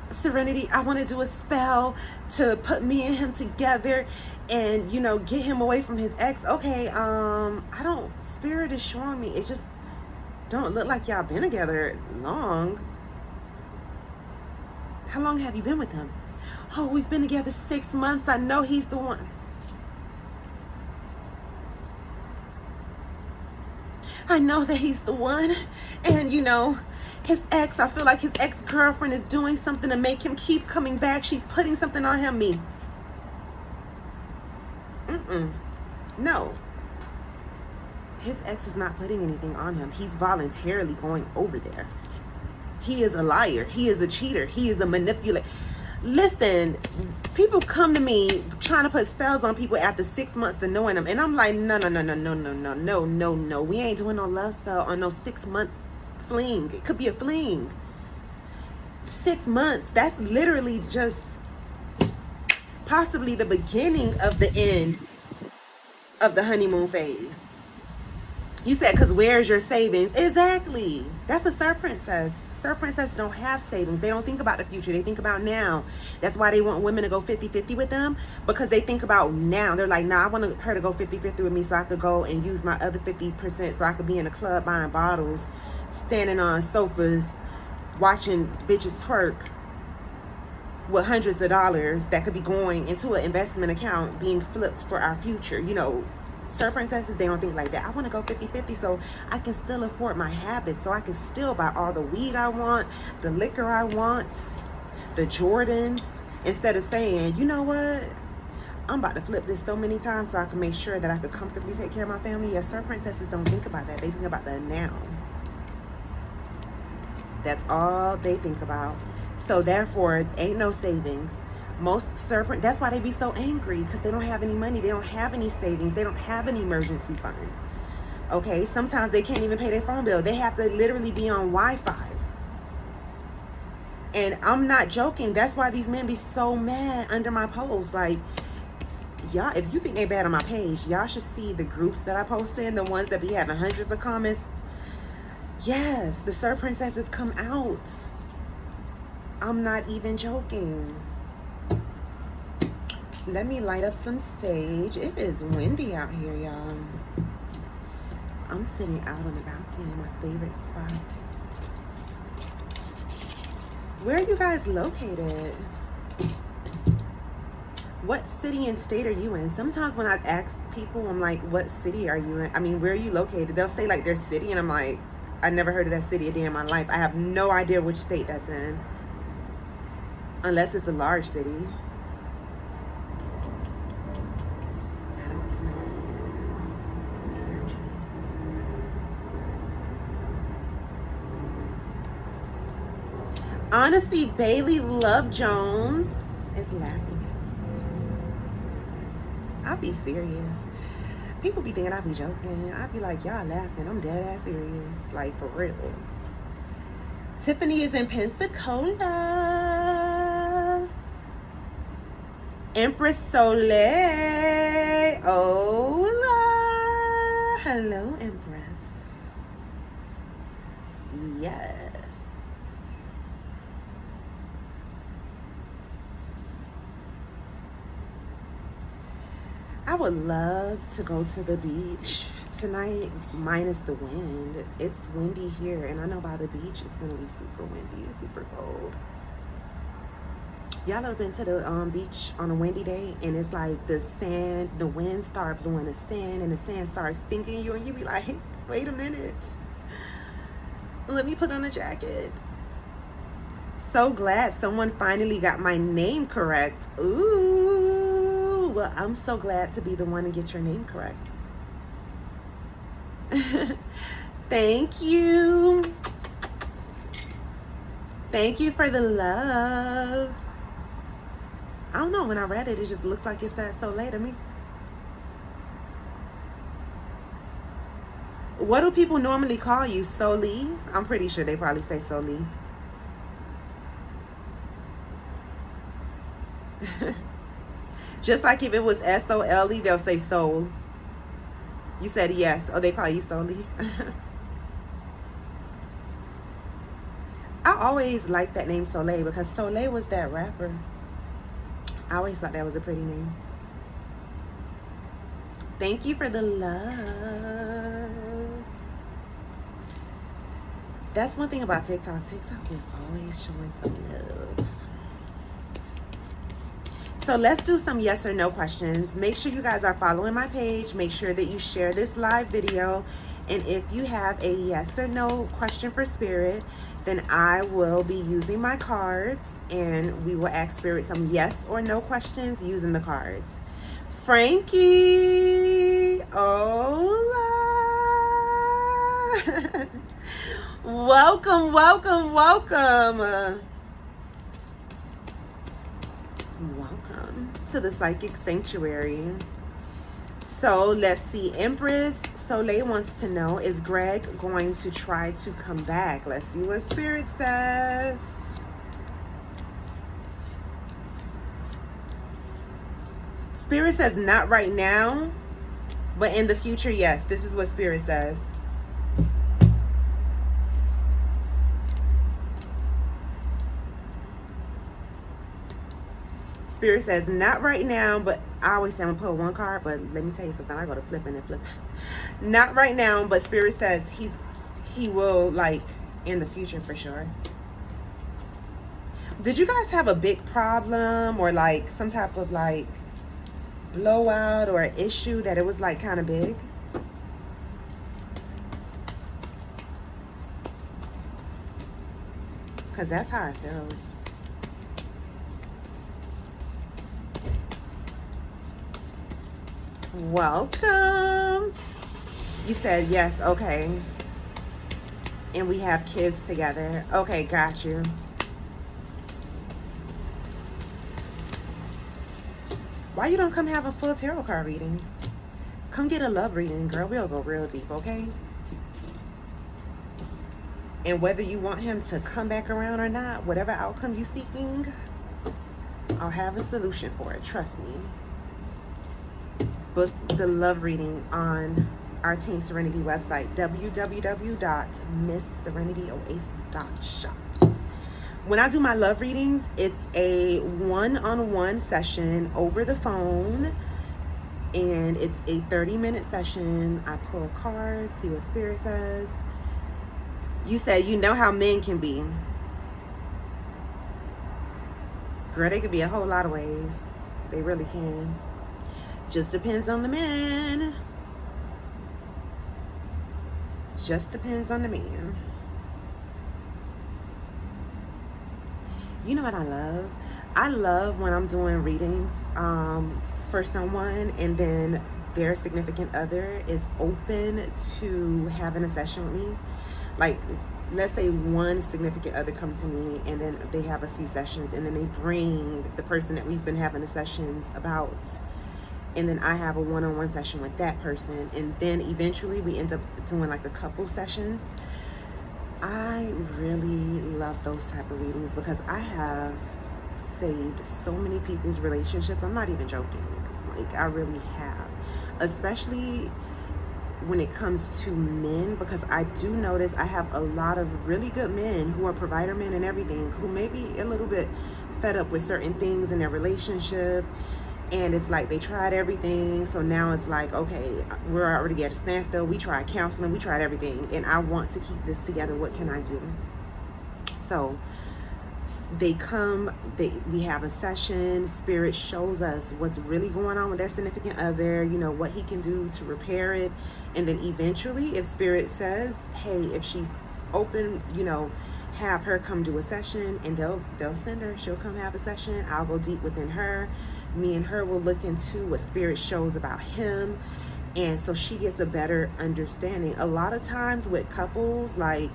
Serenity, I want to do a spell to put me and him together and, you know, get him away from his ex. Okay, I don't, spirit is showing me, it just don't look like y'all been together long. How long have you been with him? Oh, we've been together 6 months. I know he's the one. I know that he's the one. And, you know, his ex, I feel like his ex-girlfriend is doing something to make him keep coming back. She's putting something on him. Me. No. His ex is not putting anything on him. He's voluntarily going over there. He is a liar. He is a cheater. He is a manipulator. Listen, people come to me trying to put spells on people after 6 months of knowing them. And I'm like, no. We ain't doing no love spell on no 6 month fling. It could be a fling. 6 months. That's literally just possibly the beginning of the end of the honeymoon phase. You said, because where's your savings? Exactly. That's a Star Princess. Star Princess don't have savings. They don't think about the future. They think about now. That's why they want women to go 50-50 with them, because they think about now. They're like, nah, I want her to go 50-50 with me so I could go and use my other 50% so I could be in a club buying bottles, standing on sofas, watching bitches twerk with hundreds of dollars that could be going into an investment account being flipped for our future. You know, Star Princesses, they don't think like that. I want to go 50-50 so I can still afford my habits, so I can still buy all the weed I want, the liquor I want, the Jordans, instead of saying, you know what, I'm about to flip this so many times so I can make sure that I could comfortably take care of my family. Yes, Star Princesses don't think about that. They think about the now. That's all they think about. So therefore, ain't no savings. Most serpent, that's why they be so angry, because they don't have any money. They don't have any savings. They don't have an emergency fund. Okay, sometimes they can't even pay their phone bill. They have to literally be on Wi-Fi. And I'm not joking. That's why these men be so mad under my posts. Like, y'all, if you think they bad on my page, y'all should see the groups that I post in, the ones that be having hundreds of comments. Yes, the Sir Princesses come out. I'm not even joking. Let me light up some sage. It is windy out here, y'all. I'm sitting out on the balcony in my favorite spot. Where are you guys located? What city and state are you in? Sometimes when I ask people, I'm like, what city are you in? I mean, where are you located? They'll say like their city, and I'm like, I never heard of that city a day in my life. I have no idea which state that's in. Unless it's a large city. Honesty, Bailey Love Jones is laughing at me. I'll be serious. People be thinking I be joking. I be like, y'all laughing. I'm dead ass serious. Like, for real. Tiffany is in Pensacola. Empress Soleil. Hola. Hello, Empress. Yes. I would love to go to the beach tonight, minus the wind. It's windy here, and I know by the beach it's gonna be super windy and super cold. Y'all ever been to the beach on a windy day, and it's like the sand, the wind start blowing the sand, and the sand starts stinking you, and you be like, hey, wait a minute, let me put on a jacket. So glad someone finally got my name correct. Ooh, well, I'm so glad to be the one to get your name correct. Thank you. Thank you for the love. I don't know, when I read it, it just looked like it said Soleil to me. What do people normally call you? Soli? I'm pretty sure they probably say Soli. Just like if it was S-O-L-E, they'll say soul. You said yes. Oh, they call you Soli. I always liked that name Soleil because Soleil was that rapper. I always thought that was a pretty name. Thank you for the love. That's one thing about TikTok. TikTok is always showing some love. So let's do some yes or no questions. Make sure you guys are following my page. Make sure that you share this live video. And if you have a yes or no question for Spirit, then I will be using my cards and we will ask Spirit some yes or no questions using the cards. Frankie, hola. Welcome, welcome, welcome. Welcome to the Psychic Sanctuary. So let's see. Empress Soleil wants to know, is Greg going to try to come back? Let's see what Spirit says. Spirit says not right now, but in the future, yes. This is what Spirit says. Spirit says not right now, but I always say I'm gonna pull one card, but let me tell you something, I go to flipping and flipping. Not right now, but Spirit says he will, like, in the future for sure. Did you guys have a big problem or like some type of like blowout or issue that it was like kind of big? Because that's how it feels. Welcome. You said yes, okay. And we have kids together. Okay, got you. Why you don't come have a full tarot card reading? Come get a love reading, girl. We'll go real deep, okay? And whether you want him to come back around or not, whatever outcome you're seeking, I'll have a solution for it. Trust me. Book the love reading on our Team Serenity website, www.missserenityoasis.shop. When I do my love readings, it's a one-on-one session over the phone, And it's a 30-minute session. I pull cards, see what Spirit says. You said you know how men can be. Girl, they could be a whole lot of ways. They really can. Just depends on the man. Just depends on the man. You know what I love? I love when I'm doing readings for someone and then their significant other is open to having a session with me. Like, let's say one significant other come to me and then they have a few sessions and then they bring the person that we've been having the sessions about, and then I have a one-on-one session with that person, and then eventually we end up doing like a couple session. I really love those type of readings because I have saved so many people's relationships. I'm not even joking. Like, I really have. Especially when it comes to men, because I do notice I have a lot of really good men who are provider men and everything, who may be a little bit fed up with certain things in their relationship. And it's like they tried everything, so now it's like, okay, we're already at a standstill. We tried counseling, we tried everything, and I want to keep this together. What can I do? So they come, we have a session. Spirit shows us what's really going on with their significant other, you know, what he can do to repair it. And then eventually, if Spirit says, hey, if she's open, you know, have her come do a session, and they'll send her. She'll come have a session. I'll go deep within her. Me and her will look into what Spirit shows about him, and so she gets a better understanding. A lot of times with couples like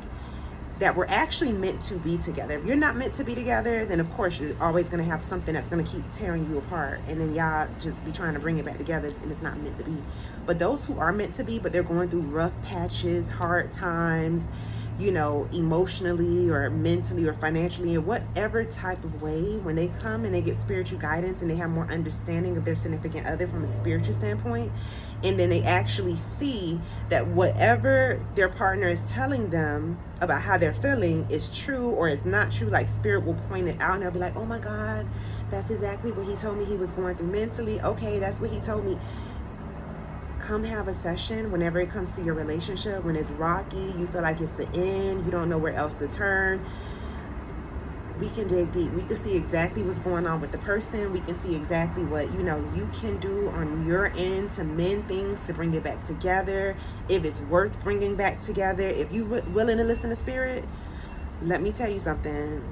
that, we're actually meant to be together. If you're not meant to be together, then of course you're always going to have something that's going to keep tearing you apart, and then y'all just be trying to bring it back together, and it's not meant to be. But those who are meant to be, but they're going through rough patches, hard times, you know, emotionally or mentally or financially, or whatever type of way, when they come and they get spiritual guidance and they have more understanding of their significant other from a spiritual standpoint, and then they actually see that whatever their partner is telling them about how they're feeling is true or is not true, like Spirit will point it out and they'll be like, oh my God, that's exactly what he told me he was going through mentally. Okay, that's what he told me. Come have a session whenever it comes to your relationship, when it's rocky, you feel like it's the end, you don't know where else to turn. We can dig deep. We can see exactly what's going on with the person. We can see exactly what, you know, you can do on your end to mend things, to bring it back together. If it's worth bringing back together, if you're willing to listen to Spirit, let me tell you something.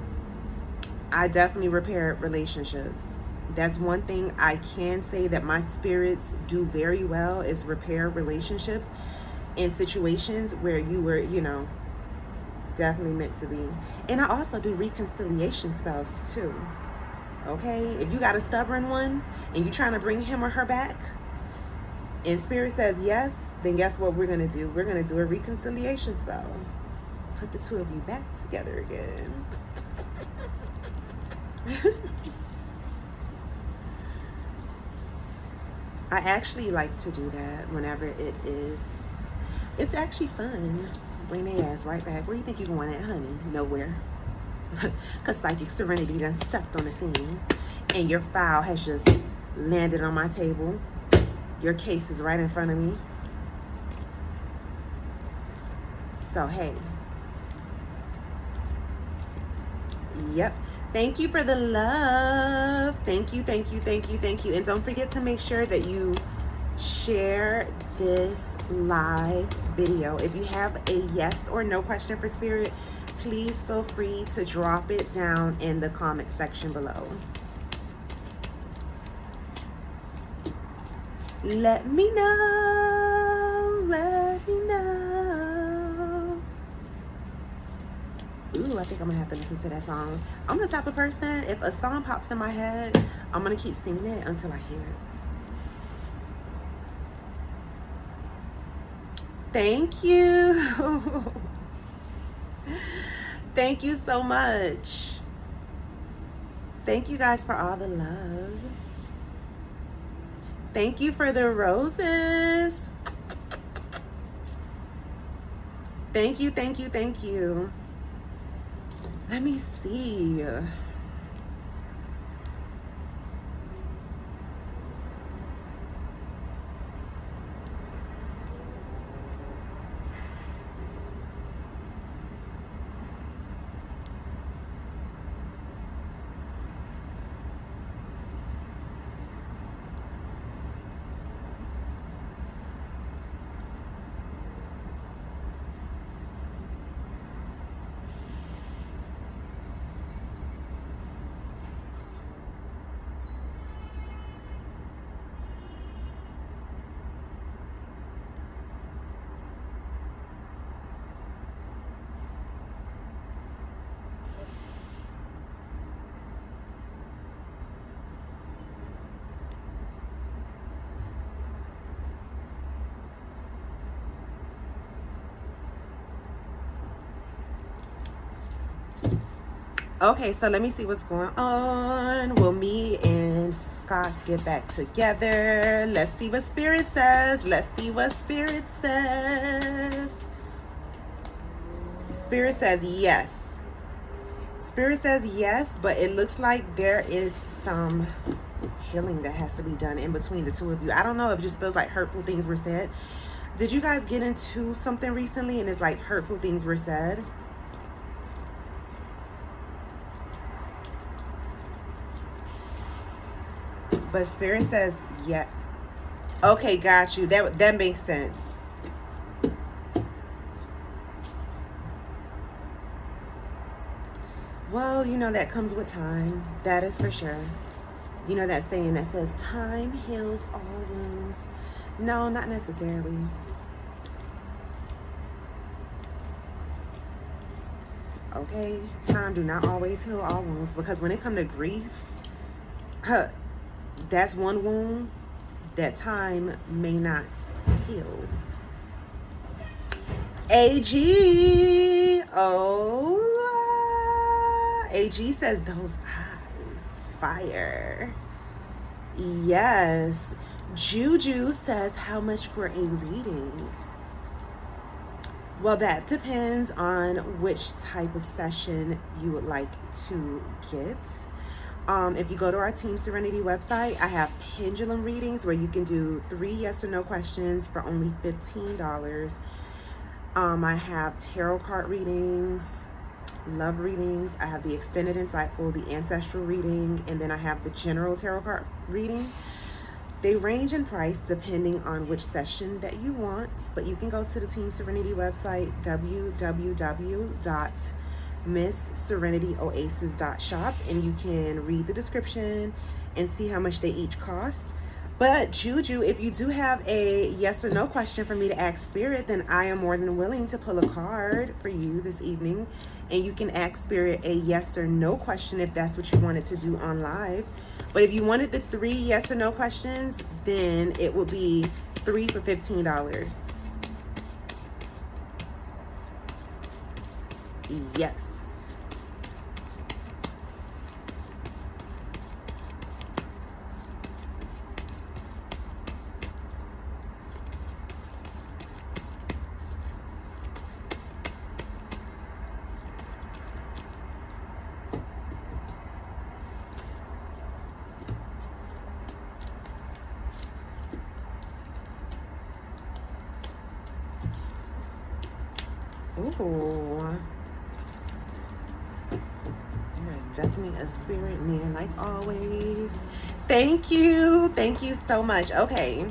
I definitely repair relationships. That's one thing I can say that my spirits do very well, is repair relationships in situations where you were, you know, definitely meant to be. And I also do reconciliation spells too. Okay? If you got a stubborn one and you're trying to bring him or her back, and Spirit says yes, then guess what we're going to do? We're going to do a reconciliation spell. Put the two of you back together again. I actually like to do that whenever it is. It's actually fun. Bring their ass right back. Where you think you're going at, honey? Nowhere. Because Psychic Serenity done stepped on the scene. And your file has just landed on my table. Your case is right in front of me. So, hey. Yep. Thank you for the love. Thank you, thank you, thank you, thank you. And don't forget to make sure that you share this live video. If you have a yes or no question for Spirit, please feel free to drop it down in the comment section below. Let me know. Let me know. Ooh, I think I'm gonna have to listen to that song. I'm the type of person, if a song pops in my head, I'm gonna keep singing it until I hear it. Thank you. Thank you so much. Thank you guys for all the love. Thank you for the roses. Thank you, thank you, thank you. Let me see. Okay, so let me see what's going on. Will me and Scott get back together? Let's see what Spirit says. Let's see what Spirit says. Spirit says yes. Spirit says yes, but it looks like there is some healing that has to be done in between the two of you. I don't know if it just feels like hurtful things were said. Did you guys get into something recently and it's like hurtful things were said? But Spirit says, yeah. Okay, got you. That makes sense. Well, you know, that comes with time. That is for sure. You know that saying that says, time heals all wounds. No, not necessarily. Okay? Time do not always heal all wounds, because when it comes to grief, that's one wound that time may not heal. AG. Oh, AG says those eyes. Fire. Yes. Juju says how much for a reading? Well, that depends on which type of session you would like to get. If you go to our Team Serenity website, I have pendulum readings where you can do 3 yes or no questions for only $15. I have tarot card readings, love readings. I have the extended insightful, the ancestral reading, and then I have the general tarot card reading. They range in price depending on which session that you want, but you can go to the Team Serenity website, www.MissSerenityOasis.shop, and you can read the description and see how much they each cost. But Juju, if you do have a yes or no question for me to ask Spirit, then I am more than willing to pull a card for you this evening, and you can ask Spirit a yes or no question if that's what you wanted to do on live. But if you wanted the 3 yes or no questions, then it would be 3 for $15. Yes. Ooh. There's definitely a spirit near, like always. Thank you. Thank you so much. Okay.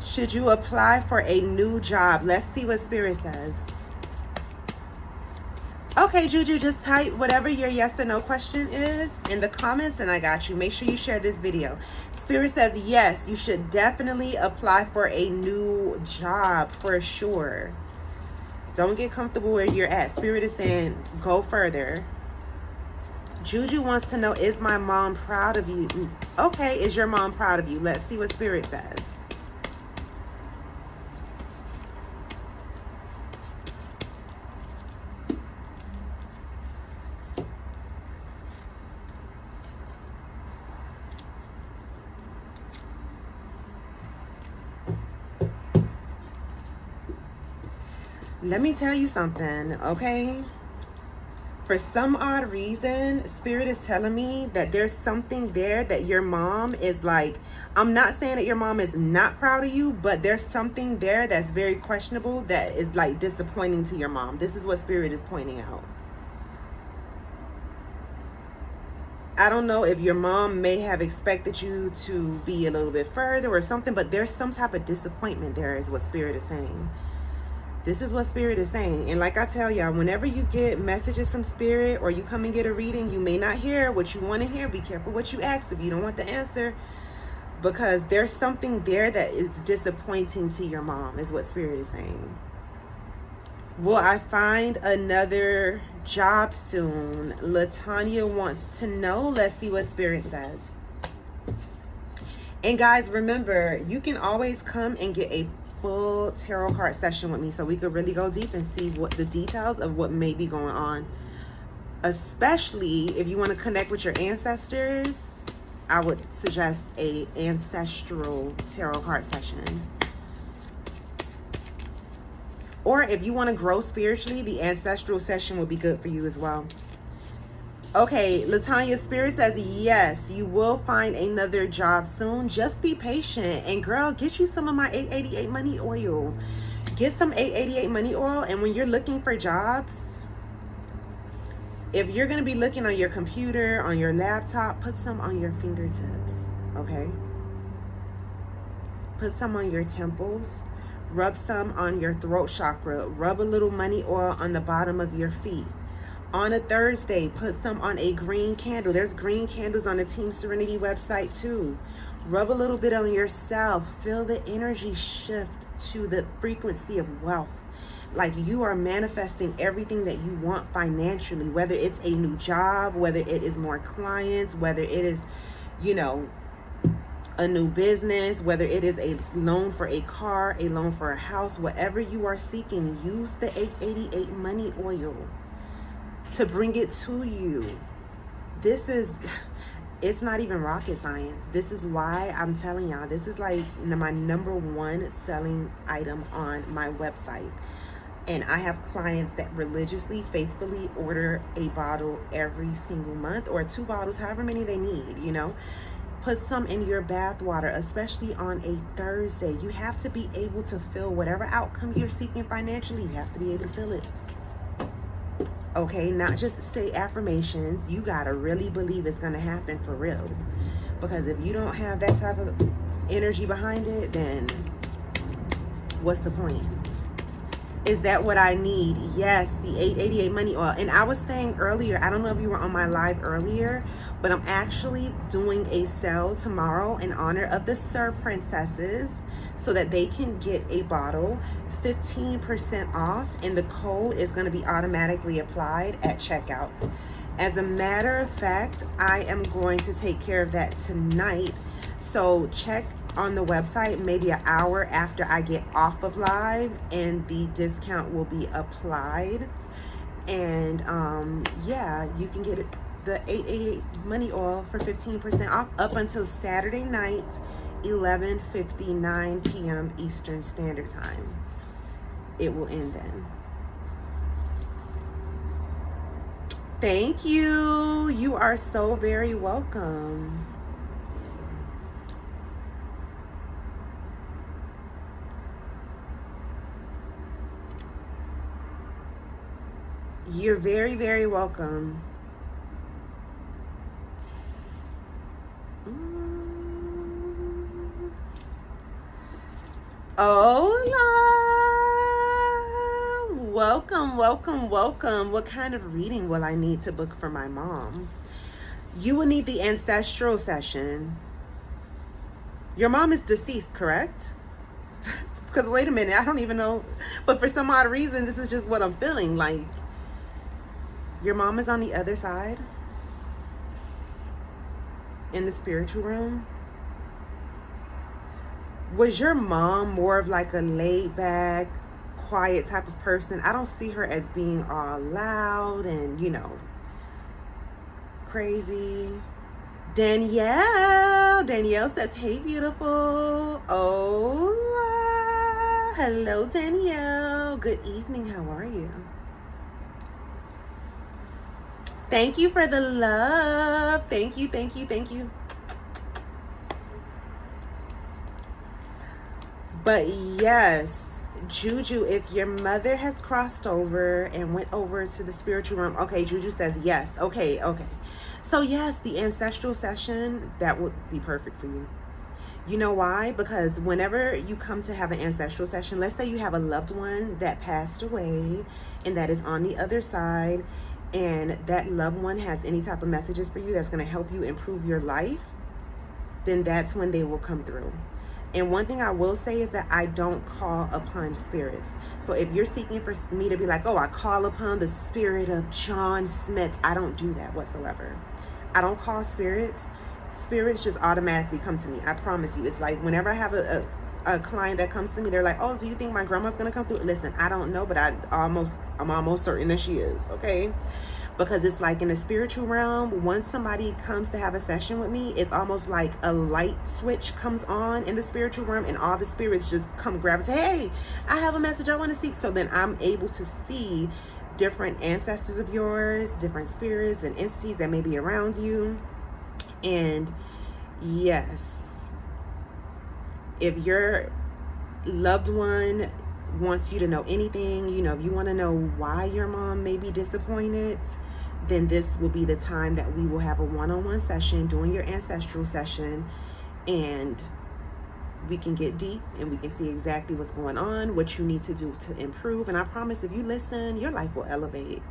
Should you apply for a new job? Let's see what Spirit says. Okay, Juju, just type whatever your yes or no question is in the comments and I got you. Make sure you share this video. Spirit says, yes, you should definitely apply for a new job for sure. Don't get comfortable where you're at. Spirit is saying, go further. Juju wants to know, is my mom proud of you? Okay, is your mom proud of you? Let's see what Spirit says. Let me tell you something, okay? For some odd reason, Spirit is telling me that there's something there that your mom is like, I'm not saying that your mom is not proud of you, but there's something there that's very questionable that is like disappointing to your mom. This is what Spirit is pointing out. I don't know if your mom may have expected you to be a little bit further or something, but there's some type of disappointment there is what Spirit is saying. This is what Spirit is saying. And like I tell y'all, whenever you get messages from Spirit or you come and get a reading, you may not hear what you want to hear. Be careful what you ask if you don't want the answer, because there's something there that is disappointing to your mom is what Spirit is saying. Will I find another job soon? Latanya wants to know. Let's see what Spirit says. And guys, remember, you can always come and get a full tarot card session with me so we could really go deep and see what the details of what may be going on. Especially if you want to connect with your ancestors, I would suggest a ancestral tarot card session. Or if you want to grow spiritually, the ancestral session would be good for you as well. Okay, Latanya Spirit says, yes, you will find another job soon. Just be patient. And girl, get you some of my 888 money oil. Get some 888 money oil. And when you're looking for jobs, if you're going to be looking on your computer, on your laptop, put some on your fingertips, okay? Put some on your temples. Rub some on your throat chakra. Rub a little money oil on the bottom of your feet. On a Thursday, put some on a green candle. There's green candles on the Team Serenity website too. Rub a little bit on yourself. Feel the energy shift to the frequency of wealth. Like you are manifesting everything that you want financially, whether it's a new job, whether it is more clients, whether it is, you know, a new business, whether it is a loan for a car, a loan for a house, whatever you are seeking, use the 888 money oil to bring it to you. It's not even rocket science. This is why I'm telling y'all, this is like my number one selling item on my website. And I have clients that religiously, faithfully order a bottle every single month, or 2 bottles, however many they need, you know. Put some in your bath water, especially on a Thursday. You have to be able to feel whatever outcome you're seeking financially. You have to be able to feel it. Okay, not just say affirmations. You gotta really believe it's gonna happen for real. Because if you don't have that type of energy behind it, then what's the point? Is that what I need? Yes, the 888 money oil. And I was saying earlier, I don't know if you were on my live earlier, but I'm actually doing a sale tomorrow in honor of the Sir Princesses so that they can get a bottle 15% off, and the code is going to be automatically applied at checkout. As a matter of fact, I am going to take care of that tonight. So check on the website maybe an hour after I get off of live, and the discount will be applied. And yeah, you can get it, the 888 money oil for 15% off up until Saturday night, 11:59 p.m. Eastern Standard Time. It will end then. Thank you. You are so very welcome. You're very, very welcome. Hola. Welcome, welcome, welcome. What kind of reading will I need to book for my mom? You will need the ancestral session. Your mom is deceased, correct? Because wait a minute, I don't even know. But for some odd reason, this is just what I'm feeling like. Your mom is on the other side in the spiritual realm. Was your mom more of like a laid back, quiet type of person? I don't see her as being all loud and, you know, crazy. Danielle says, hey, beautiful. Oh, hello, Danielle. Good evening. How are you? Thank you for the love. Thank you, thank you, thank you. But yes, Juju, if your mother has crossed over and went over to the spiritual realm, okay, Juju says yes. Okay. So yes, the ancestral session, that would be perfect for you. You know why? Because whenever you come to have an ancestral session, let's say you have a loved one that passed away and that is on the other side, and that loved one has any type of messages for you that's going to help you improve your life, then that's when they will come through. And one thing I will say is that I don't call upon spirits. So if you're seeking for me to be like, oh, I call upon the spirit of John Smith, I don't do that whatsoever. I don't call spirits. Spirits just automatically come to me. I promise you. It's like whenever I have a a client that comes to me, they're like, oh, do you think my grandma's gonna come through? Listen, I don't know, but I'm almost certain that she is, okay? Because it's like in the spiritual realm, once somebody comes to have a session with me, it's almost like a light switch comes on in the spiritual realm, and all the spirits just come gravitate. Hey, I have a message I want to see. So then I'm able to see different ancestors of yours, different spirits and entities that may be around you. And yes, if your loved one wants you to know anything, you know, if you want to know why your mom may be disappointed, then this will be the time that we will have a one-on-one session during your ancestral session, and we can get deep and we can see exactly what's going on, what you need to do to improve. And I promise, if you listen, your life will elevate.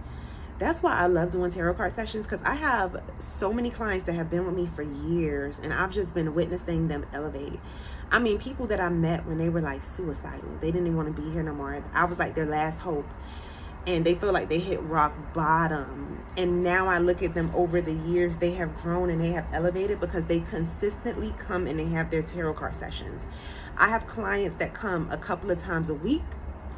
That's why I love doing tarot card sessions, because I have so many clients that have been with me for years, and I've just been witnessing them elevate. I mean, people that I met when they were like suicidal, they didn't even want to be here no more. I was like their last hope, and they feel like they hit rock bottom. And now I look at them over the years, they have grown and they have elevated because they consistently come and they have their tarot card sessions. I have clients that come a couple of times a week.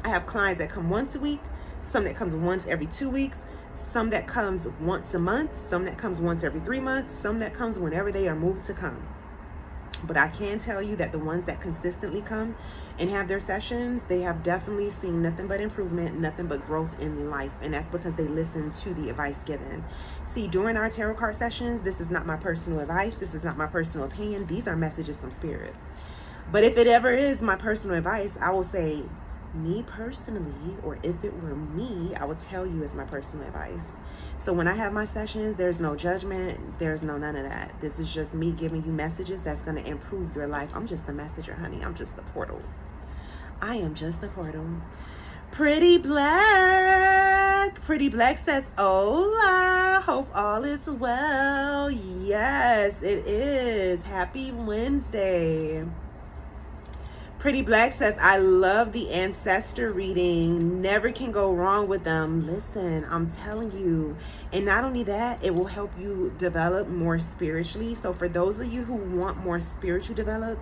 I have clients that come once a week, some that comes once every 2 weeks, some that comes once a month, some that comes once every 3 months, some that comes whenever they are moved to come. But I can tell you that the ones that consistently come and have their sessions, they have definitely seen nothing but improvement, nothing but growth in life. And that's because they listen to the advice given. See, during our tarot card sessions, this is not my personal advice. This is not my personal opinion. These are messages from spirit. But if it ever is my personal advice, I will say, me personally, or if it were me, I would tell you it's my personal advice. So when I have my sessions, there's no judgment, there's no none of that. This is just me giving you messages that's going to improve your life. I'm just the messenger, honey. I'm just the portal. I am just the portal. Pretty Black says, hola, hope all is well. Yes, it is. Happy Wednesday. Pretty Black says, I love the ancestor reading. Never can go wrong with them. Listen, I'm telling you. And not only that, it will help you develop more spiritually. So for those of you who want more spiritual development,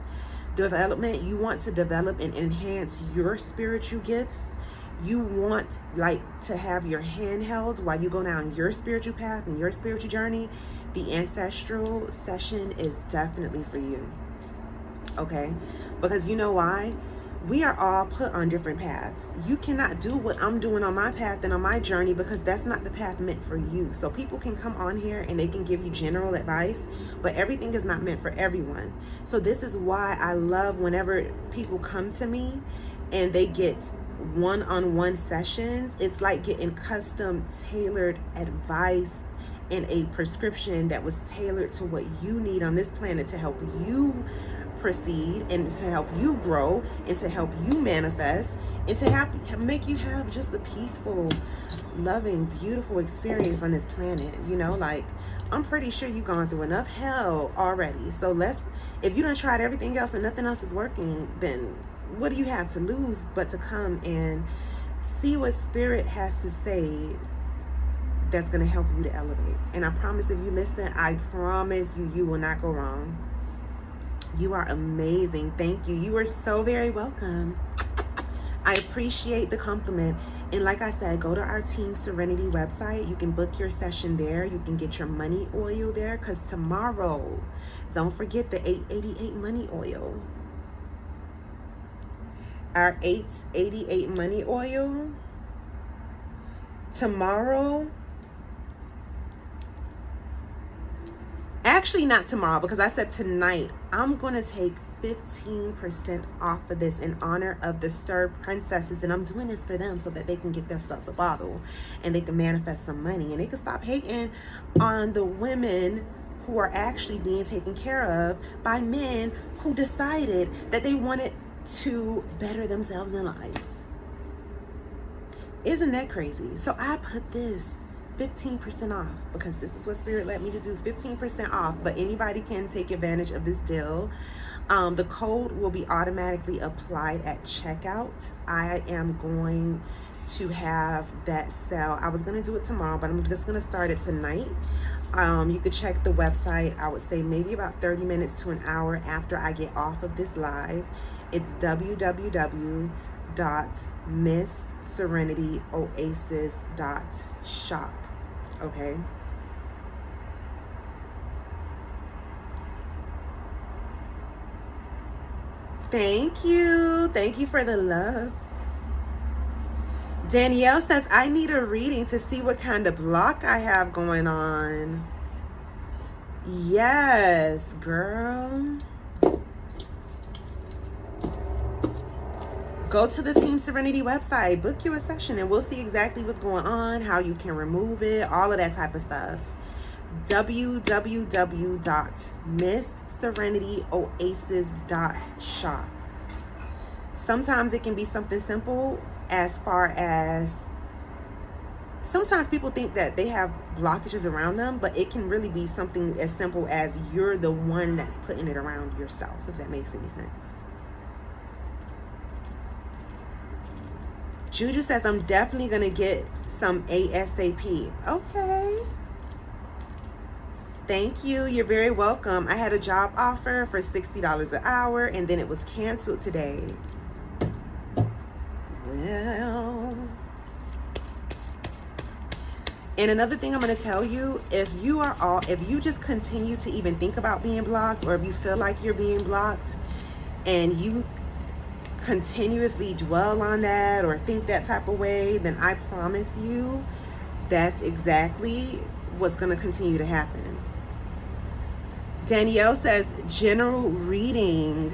you want to develop and enhance your spiritual gifts. You want like to have your hand held while you go down your spiritual path and your spiritual journey. The ancestral session is definitely for you. Okay? Because you know why? We are all put on different paths. You cannot do what I'm doing on my path and on my journey, because that's not the path meant for you. So people can come on here and they can give you general advice, but everything is not meant for everyone. So this is why I love whenever people come to me and they get one-on-one sessions. It's like getting custom tailored advice and a prescription that was tailored to what you need on this planet to help you proceed and to help you grow and to help you manifest and to make you have just a peaceful, loving, beautiful experience on this planet. You know, like, I'm pretty sure you've gone through enough hell already. So if you done tried everything else and nothing else is working, then what do you have to lose but to come and see what spirit has to say that's going to help you to elevate. And I promise, if you listen, I promise you will not go wrong. You are amazing. Thank you. You are so very welcome. I appreciate the compliment. And like I said, go to our Team Serenity website. You can book your session there. You can get your money oil there, because tomorrow, don't forget the 888 money oil. Our 888 money oil. Tomorrow. Actually, not tomorrow, because I said tonight. I'm going to take 15% off of this in honor of the Sir Princesses, and I'm doing this for them so that they can get themselves a bottle and they can manifest some money, and they can stop hating on the women who are actually being taken care of by men who decided that they wanted to better themselves in lives. Isn't that crazy? So I put this 15% off because this is what Spirit led me to do. 15% off, but anybody can take advantage of this deal. The code will be automatically applied at checkout. I am going to have that sale. I was going to do it tomorrow, but I'm just going to start it tonight. You could check the website, I would say maybe about 30 minutes to an hour after I get off of this live, It's www.missserenityoasis.shop. Okay. Thank you. Thank you for the love. Danielle says, I need a reading to see what kind of block I have going on. Yes, girl. Go to the Team Serenity website, book you a session, and we'll see exactly what's going on, how you can remove it, all of that type of stuff. www.missserenityoasis.shop. Sometimes it can be something simple as far as, sometimes people think that they have blockages around them, but it can really be something as simple as you're the one that's putting it around yourself, if that makes any sense. Juju says, I'm definitely going to get some ASAP. Okay. Thank you. You're very welcome. I had a job offer for $60 an hour, and then it was canceled today. Well. And another thing I'm going to tell you, if you just continue to even think about being blocked, or if you feel like you're being blocked and you continuously dwell on that or think that type of way, then I promise you that's exactly what's going to continue to happen. Danielle says, general reading.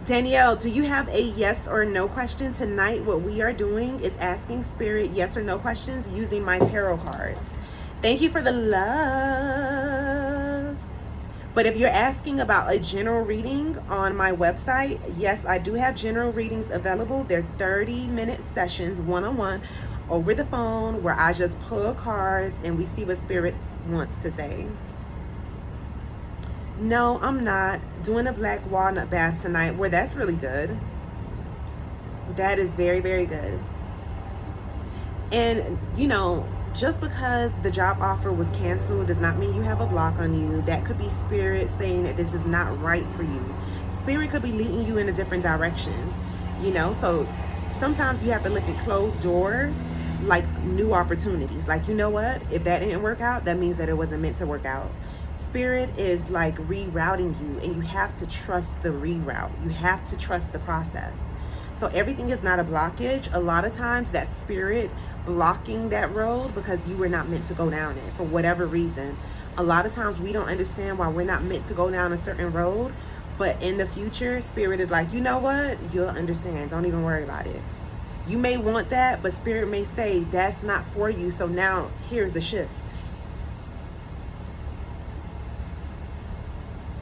Danielle, do you have a yes or no question? Tonight, what we are doing is asking Spirit yes or no questions using my tarot cards. Thank you for the love. But if you're asking about a general reading on my website, yes, I do have general readings available. They're 30-minute sessions, one-on-one, over the phone, where I just pull cards and we see what Spirit wants to say. No, I'm not doing a black walnut bath tonight. Well, that's really good. That is very, very good. And, you know, just because the job offer was canceled does not mean you have a block on you. That could be Spirit saying that this is not right for you. Spirit could be leading you in a different direction, you know? So sometimes you have to look at closed doors like new opportunities. Like, you know what? If that didn't work out, that means that it wasn't meant to work out. Spirit is like rerouting you, and you have to trust the reroute. You have to trust the process. So everything is not a blockage. A lot of times that Spirit blocking that road because you were not meant to go down it for whatever reason. A lot of times we don't understand why we're not meant to go down a certain road, but in the future, Spirit is like, you know what? You'll understand. Don't even worry about it. You may want that, but Spirit may say that's not for you. So now here's the shift.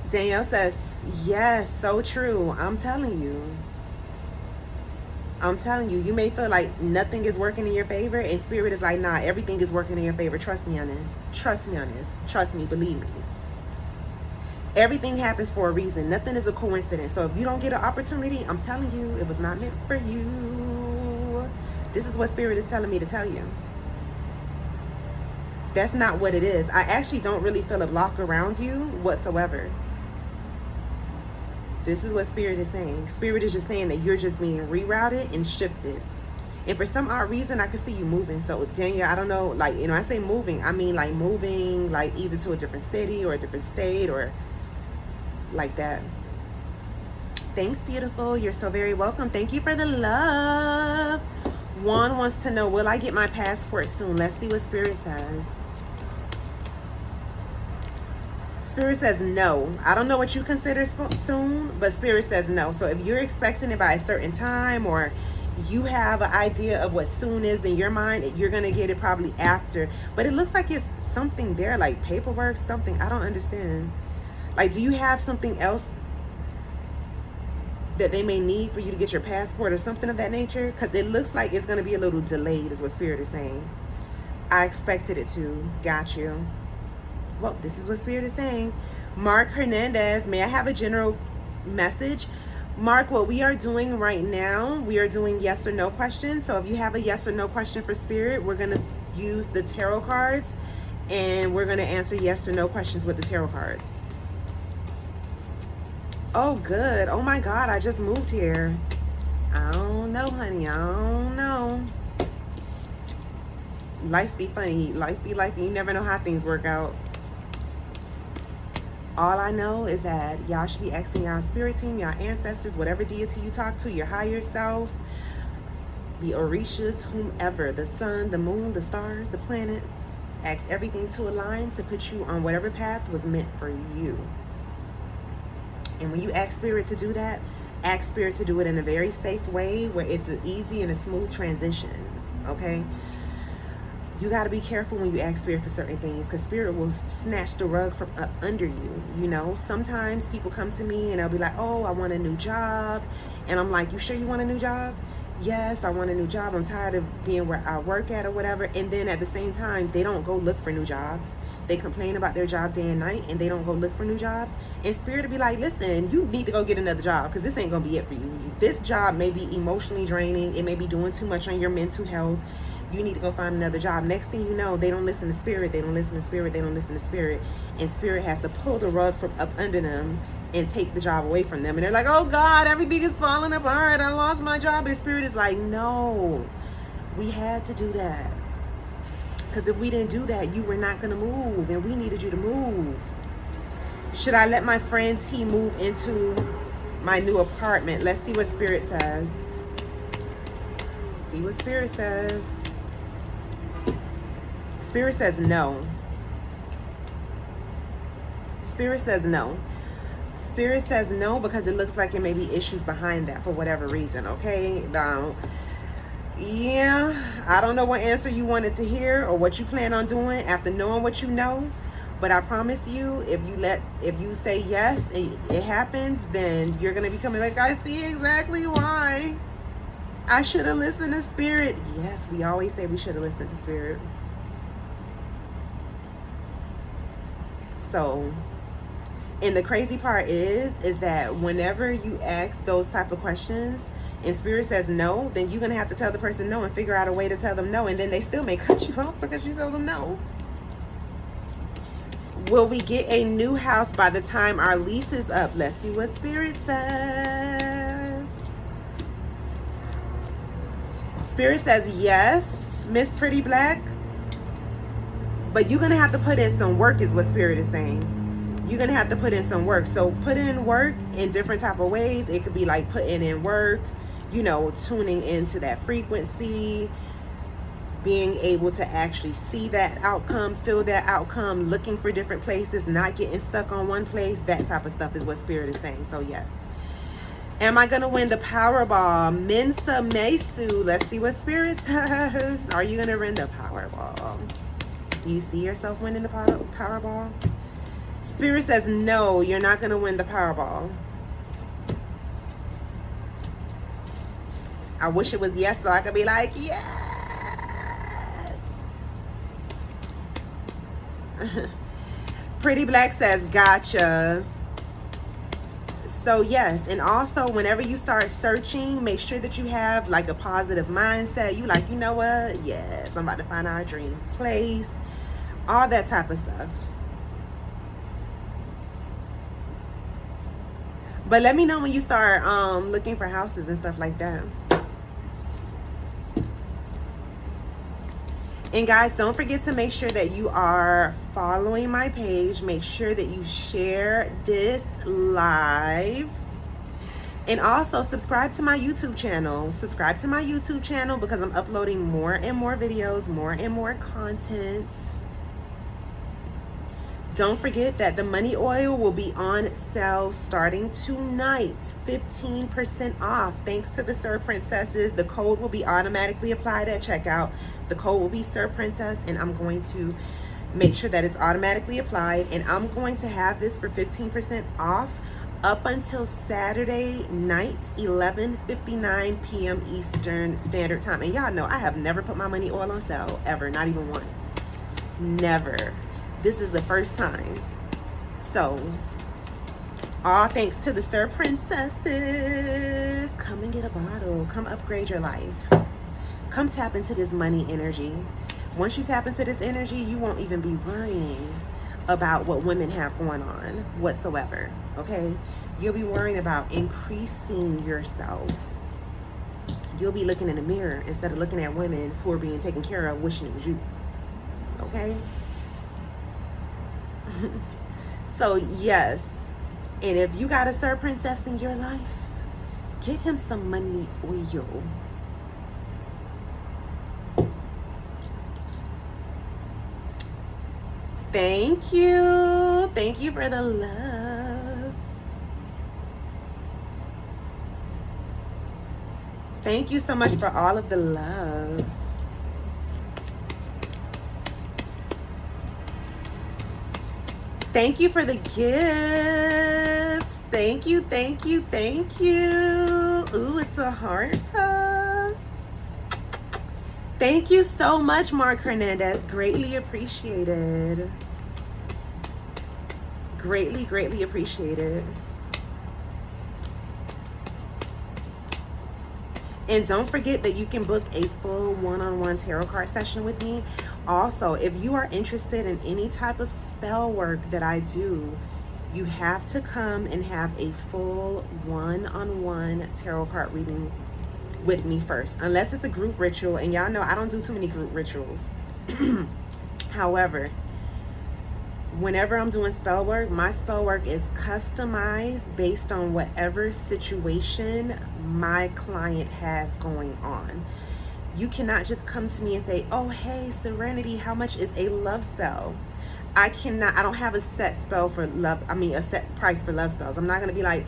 Danielle says, yes, so true. I'm telling you, you may feel like nothing is working in your favor, and Spirit is like, nah, everything is working in your favor. Trust me on this. Trust me on this. Trust me, believe me. Everything happens for a reason. Nothing is a coincidence. So if you don't get an opportunity, I'm telling you, it was not meant for you. This is what Spirit is telling me to tell you. That's not what it is. I actually don't really feel a block around you whatsoever. This is what Spirit is saying. Spirit is just saying that you're just being rerouted and shifted. And for some odd reason, I can see you moving. So, Danielle, I don't know, like, you know, I say moving. I mean, like, moving, like, either to a different city or a different state or like that. Thanks, beautiful. You're so very welcome. Thank you for the love. Juan wants to know, will I get my passport soon? Let's see what Spirit says. Spirit says no. I don't know what you consider soon, but Spirit says no. So if you're expecting it by a certain time, or you have an idea of what soon is in your mind, you're going to get it probably after. But it looks like it's something there, like paperwork, something. I don't understand. Like, do you have something else that they may need for you to get your passport or something of that nature? Because it looks like it's going to be a little delayed is what Spirit is saying. I expected it to. Got you. Well, this is what Spirit is saying. Mark Hernandez, may I have a general message? Mark, what we are doing right now, we are doing yes or no questions. So if you have a yes or no question for Spirit, we're going to use the tarot cards, and we're going to answer yes or no questions with the tarot cards. Oh, good. Oh my God, I just moved here. I don't know, honey. I don't know. Life be funny. Life be life. You never know how things work out. All I know is that y'all should be asking y'all spirit team, y'all ancestors, whatever deity you talk to, your higher self, the Orishas, whomever, the sun, the moon, the stars, the planets. Ask everything to align to put you on whatever path was meant for you. And when you ask spirit to do that, ask spirit to do it in a very safe way where it's an easy and a smooth transition, okay? You got to be careful when you ask spirit for certain things, because spirit will snatch the rug from up under you. You know, sometimes people come to me and they'll be like, oh, I want a new job. And I'm like, you sure you want a new job? Yes, I want a new job. I'm tired of being where I work at or whatever. And then at the same time, they don't go look for new jobs. They complain about their job day and night, and they don't go look for new jobs. And spirit will be like, listen, you need to go get another job, because this ain't going to be it for you. This job may be emotionally draining. It may be doing too much on your mental health. You need to go find another job. Next thing you know, they don't listen to spirit. They don't listen to spirit. They don't listen to spirit. And spirit has to pull the rug from up under them and take the job away from them. And they're like, oh God, everything is falling apart. I lost my job. And spirit is like, no, we had to do that. Because if we didn't do that, you were not going to move. And we needed you to move. Should I let my friend T move into my new apartment? Let's see what spirit says. See what spirit says. Spirit says no. Spirit says no. Spirit says no because it looks like there may be issues behind that for whatever reason, okay? Now, yeah, I don't know what answer you wanted to hear or what you plan on doing after knowing what you know, but I promise you, if you say yes and it happens, then you're going to be coming like, I see exactly why I should have listened to spirit. Yes, we always say we should have listened to spirit. So, and the crazy part is that whenever you ask those type of questions and spirit says no, then you're going to have to tell the person no and figure out a way to tell them no, and then they still may cut you off because you told them no. Will we get a new house by the time our lease is up? Let's see what spirit says. Spirit says yes, Miss Pretty Black. But you're going to have to put in some work is what spirit is saying. You're going to have to put in some work. So put in work in different type of ways. It could be like putting in work, you know, tuning into that frequency, being able to actually see that outcome, feel that outcome, looking for different places, not getting stuck on one place. That type of stuff is what spirit is saying. So yes. Am I going to win the Powerball? Mensa Mesu. Let's see what spirit says. Are you going to win the Powerball? Do you see yourself winning the Powerball? Spirit says, no, you're not going to win the Powerball. I wish it was yes, so I could be like, yes. Pretty Black says, gotcha. So yes, and also whenever you start searching, make sure that you have like a positive mindset. You like, you know what? Yes, I'm about to find our dream place. All that type of stuff. But let me know when you start looking for houses and stuff like that. And guys, don't forget to make sure that you are following my page. Make sure that you share this live. And also subscribe to my YouTube channel. Subscribe to my YouTube channel because I'm uploading more and more videos, more and more content. Don't forget that the money oil will be on sale starting tonight. 15% off. Thanks to the Sir Princesses. The code will be automatically applied at checkout. The code will be Sir Princess, and I'm going to make sure that it's automatically applied. And I'm going to have this for 15% off up until Saturday night, 11:59 p.m. Eastern Standard Time. And y'all know I have never put my money oil on sale, ever, not even once. Never. This is the first time. So, all thanks to the Sir Princesses. Come and get a bottle. Come upgrade your life. Come tap into this money energy. Once you tap into this energy, you won't even be worrying about what women have going on whatsoever. Okay? You'll be worrying about increasing yourself. You'll be looking in the mirror instead of looking at women who are being taken care of, wishing it was you. Okay? So, yes. And if you got a sir princess in your life, get him some money oil. Thank you. Thank you for the love. Thank you so much for all of the love. Thank you for the gifts. Thank you, thank you, thank you. Ooh, it's a heart hug. Thank you so much, Mark Hernandez. Greatly appreciated. Greatly, greatly appreciated. And don't forget that you can book a full one-on-one tarot card session with me. Also, if you are interested in any type of spell work that I do, you have to come and have a full one-on-one tarot card reading with me first, unless it's a group ritual. And y'all know I don't do too many group rituals. However, whenever I'm doing spell work, my spell work is customized based on whatever situation my client has going on. You cannot just come to me and say, oh, hey, Serenity, how much is a love spell? I don't have a set spell for love. A set price for love spells. I'm not going to be like,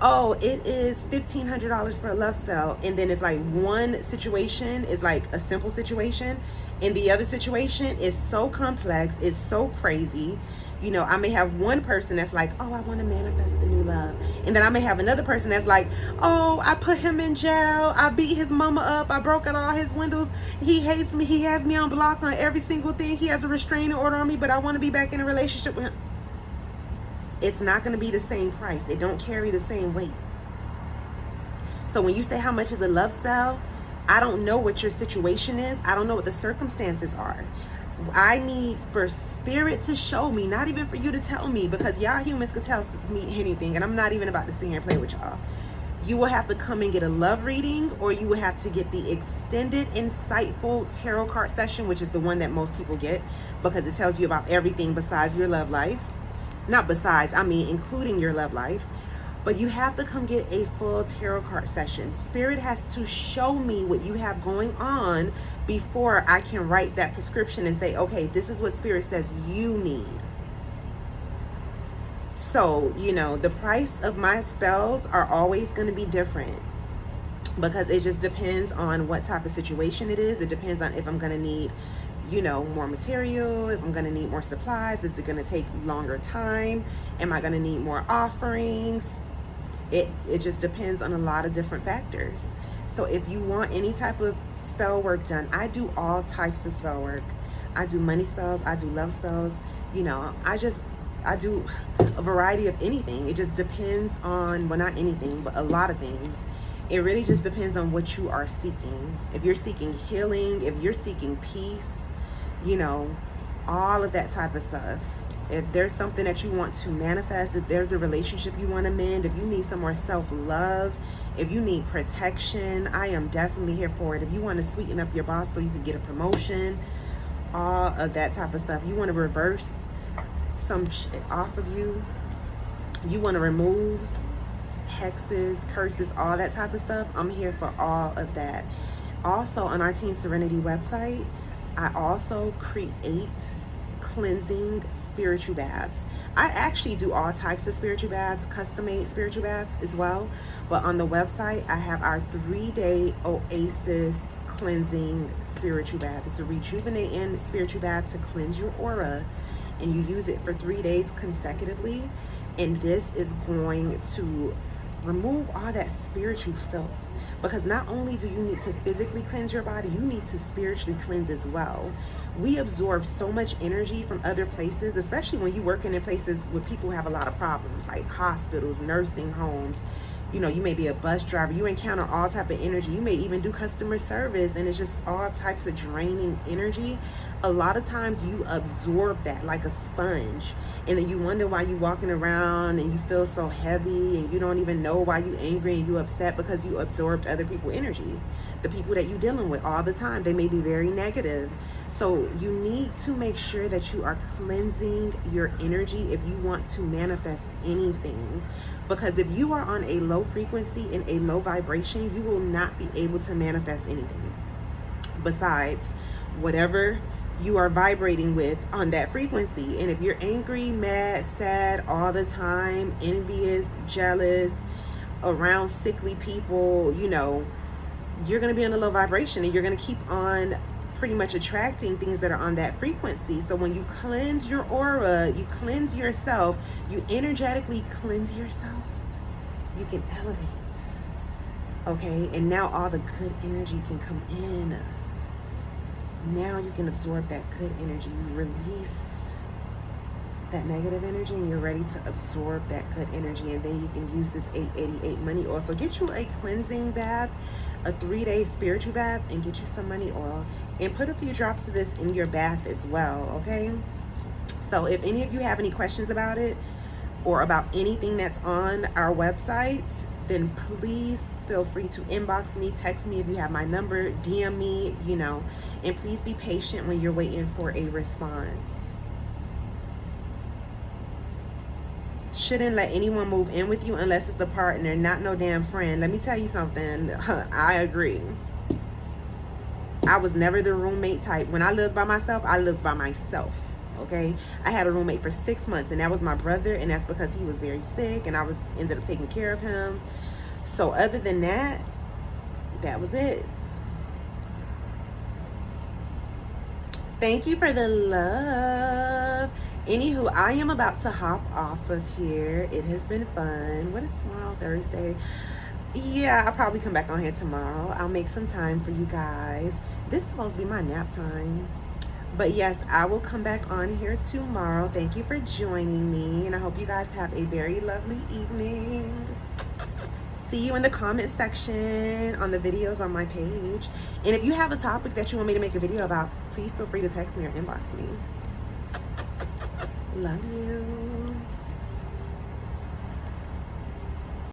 oh, it is $1,500 for a love spell. And then it's like one situation is like a simple situation. And the other situation is so complex. It's so crazy. You know, I may have one person that's like, oh, I want to manifest the new love. And then I may have another person that's like, oh, I put him in jail. I beat his mama up. I broke out all his windows. He hates me. He has me on block on every single thing. He has a restraining order on me, but I want to be back in a relationship with him. It's not going to be the same price. It don't carry the same weight. So when you say how much is a love spell, I don't know what your situation is. I don't know what the circumstances are. I need for spirit to show me, not even for you to tell me, because y'all humans could tell me anything, and I'm not even about to sit here and play with y'all. You will have to come and get a love reading, or you will have to get the extended insightful tarot card session, which is the one that most people get, because it tells you about everything besides your love life. Not besides, I mean including your love life. But you have to come get a full tarot card session. Spirit has to show me what you have going on before I can write that prescription and say, okay, this is what Spirit says you need. So, you know, the price of my spells are always going to be different, because it just depends on what type of situation it is. It depends on if I'm going to need, you know, more material, if I'm going to need more supplies, is it going to take longer time? Am I going to need more offerings? It just depends on a lot of different factors. So if you want any type of spell work done, I do all types of spell work. I do money spells, I do love spells, you know, I do a variety of anything. It just depends on, well, not anything, but a lot of things. It really just depends on what you are seeking. If you're seeking healing, if you're seeking peace, you know, all of that type of stuff. If there's something that you want to manifest, if there's a relationship you want to mend, if you need some more self-love, if you need protection, I am definitely here for it. If you want to sweeten up your boss so you can get a promotion, all of that type of stuff. You want to reverse some shit off of you. You want to remove hexes, curses, all that type of stuff. I'm here for all of that. Also, on our Team Serenity website, I also create cleansing spiritual baths. I actually do all types of spiritual baths, custom-made spiritual baths as well. But on the website, I have our 3-day Oasis cleansing spiritual bath. It's a rejuvenating spiritual bath to cleanse your aura, and you use it for 3 days consecutively. And this is going to remove all that spiritual filth, because not only do you need to physically cleanse your body, you need to spiritually cleanse as well. We absorb so much energy from other places, especially when you work in places where people have a lot of problems, like hospitals, nursing homes. You know, you may be a bus driver. You encounter all type of energy. You may even do customer service, and it's just all types of draining energy. A lot of times you absorb that like a sponge, and then you wonder why you walking around and you feel so heavy, and you don't even know why you angry and you upset, because you absorbed other people's energy. The people that you're dealing with all the time, they may be very negative. So you need to make sure that you are cleansing your energy if you want to manifest anything. Because if you are on a low frequency and a low vibration, you will not be able to manifest anything besides whatever you are vibrating with on that frequency. And if you're angry, mad, sad all the time, envious, jealous, around sickly people, you know, you're going to be on a low vibration, and you're going to keep on pretty much attracting things that are on that frequency. So when you cleanse your aura, you cleanse yourself, you energetically cleanse yourself, you can elevate. Okay, and now all the good energy can come in. Now you can absorb that good energy. You released that negative energy, and you're ready to absorb that good energy. And then you can use this 888 money oil. So get you a cleansing bath, a 3-day spiritual bath, and get you some money oil, and put a few drops of this in your bath as well. Okay, so if any of you have any questions about it or about anything that's on our website, then please feel free to inbox me, text me if you have my number, DM me, you know, and please be patient when you're waiting for a response. Shouldn't let anyone move in with you unless it's a partner, not no damn friend. Let me tell you something. I agree. I was never the roommate type. When I lived by myself, I lived by myself. Okay, I had a roommate for 6 months, and that was my brother, and that's because he was very sick, and I ended up taking care of him. So other than that, that was it. Thank you for the love. Anywho, I am about to hop off of here. It has been fun. What is tomorrow? Thursday. Yeah, I'll probably come back on here tomorrow. I'll make some time for you guys. This is supposed to be my nap time. But yes, I will come back on here tomorrow. Thank you for joining me, and I hope you guys have a very lovely evening. See you in the comment section on the videos on my page. And if you have a topic that you want me to make a video about, please feel free to text me or inbox me. Love you.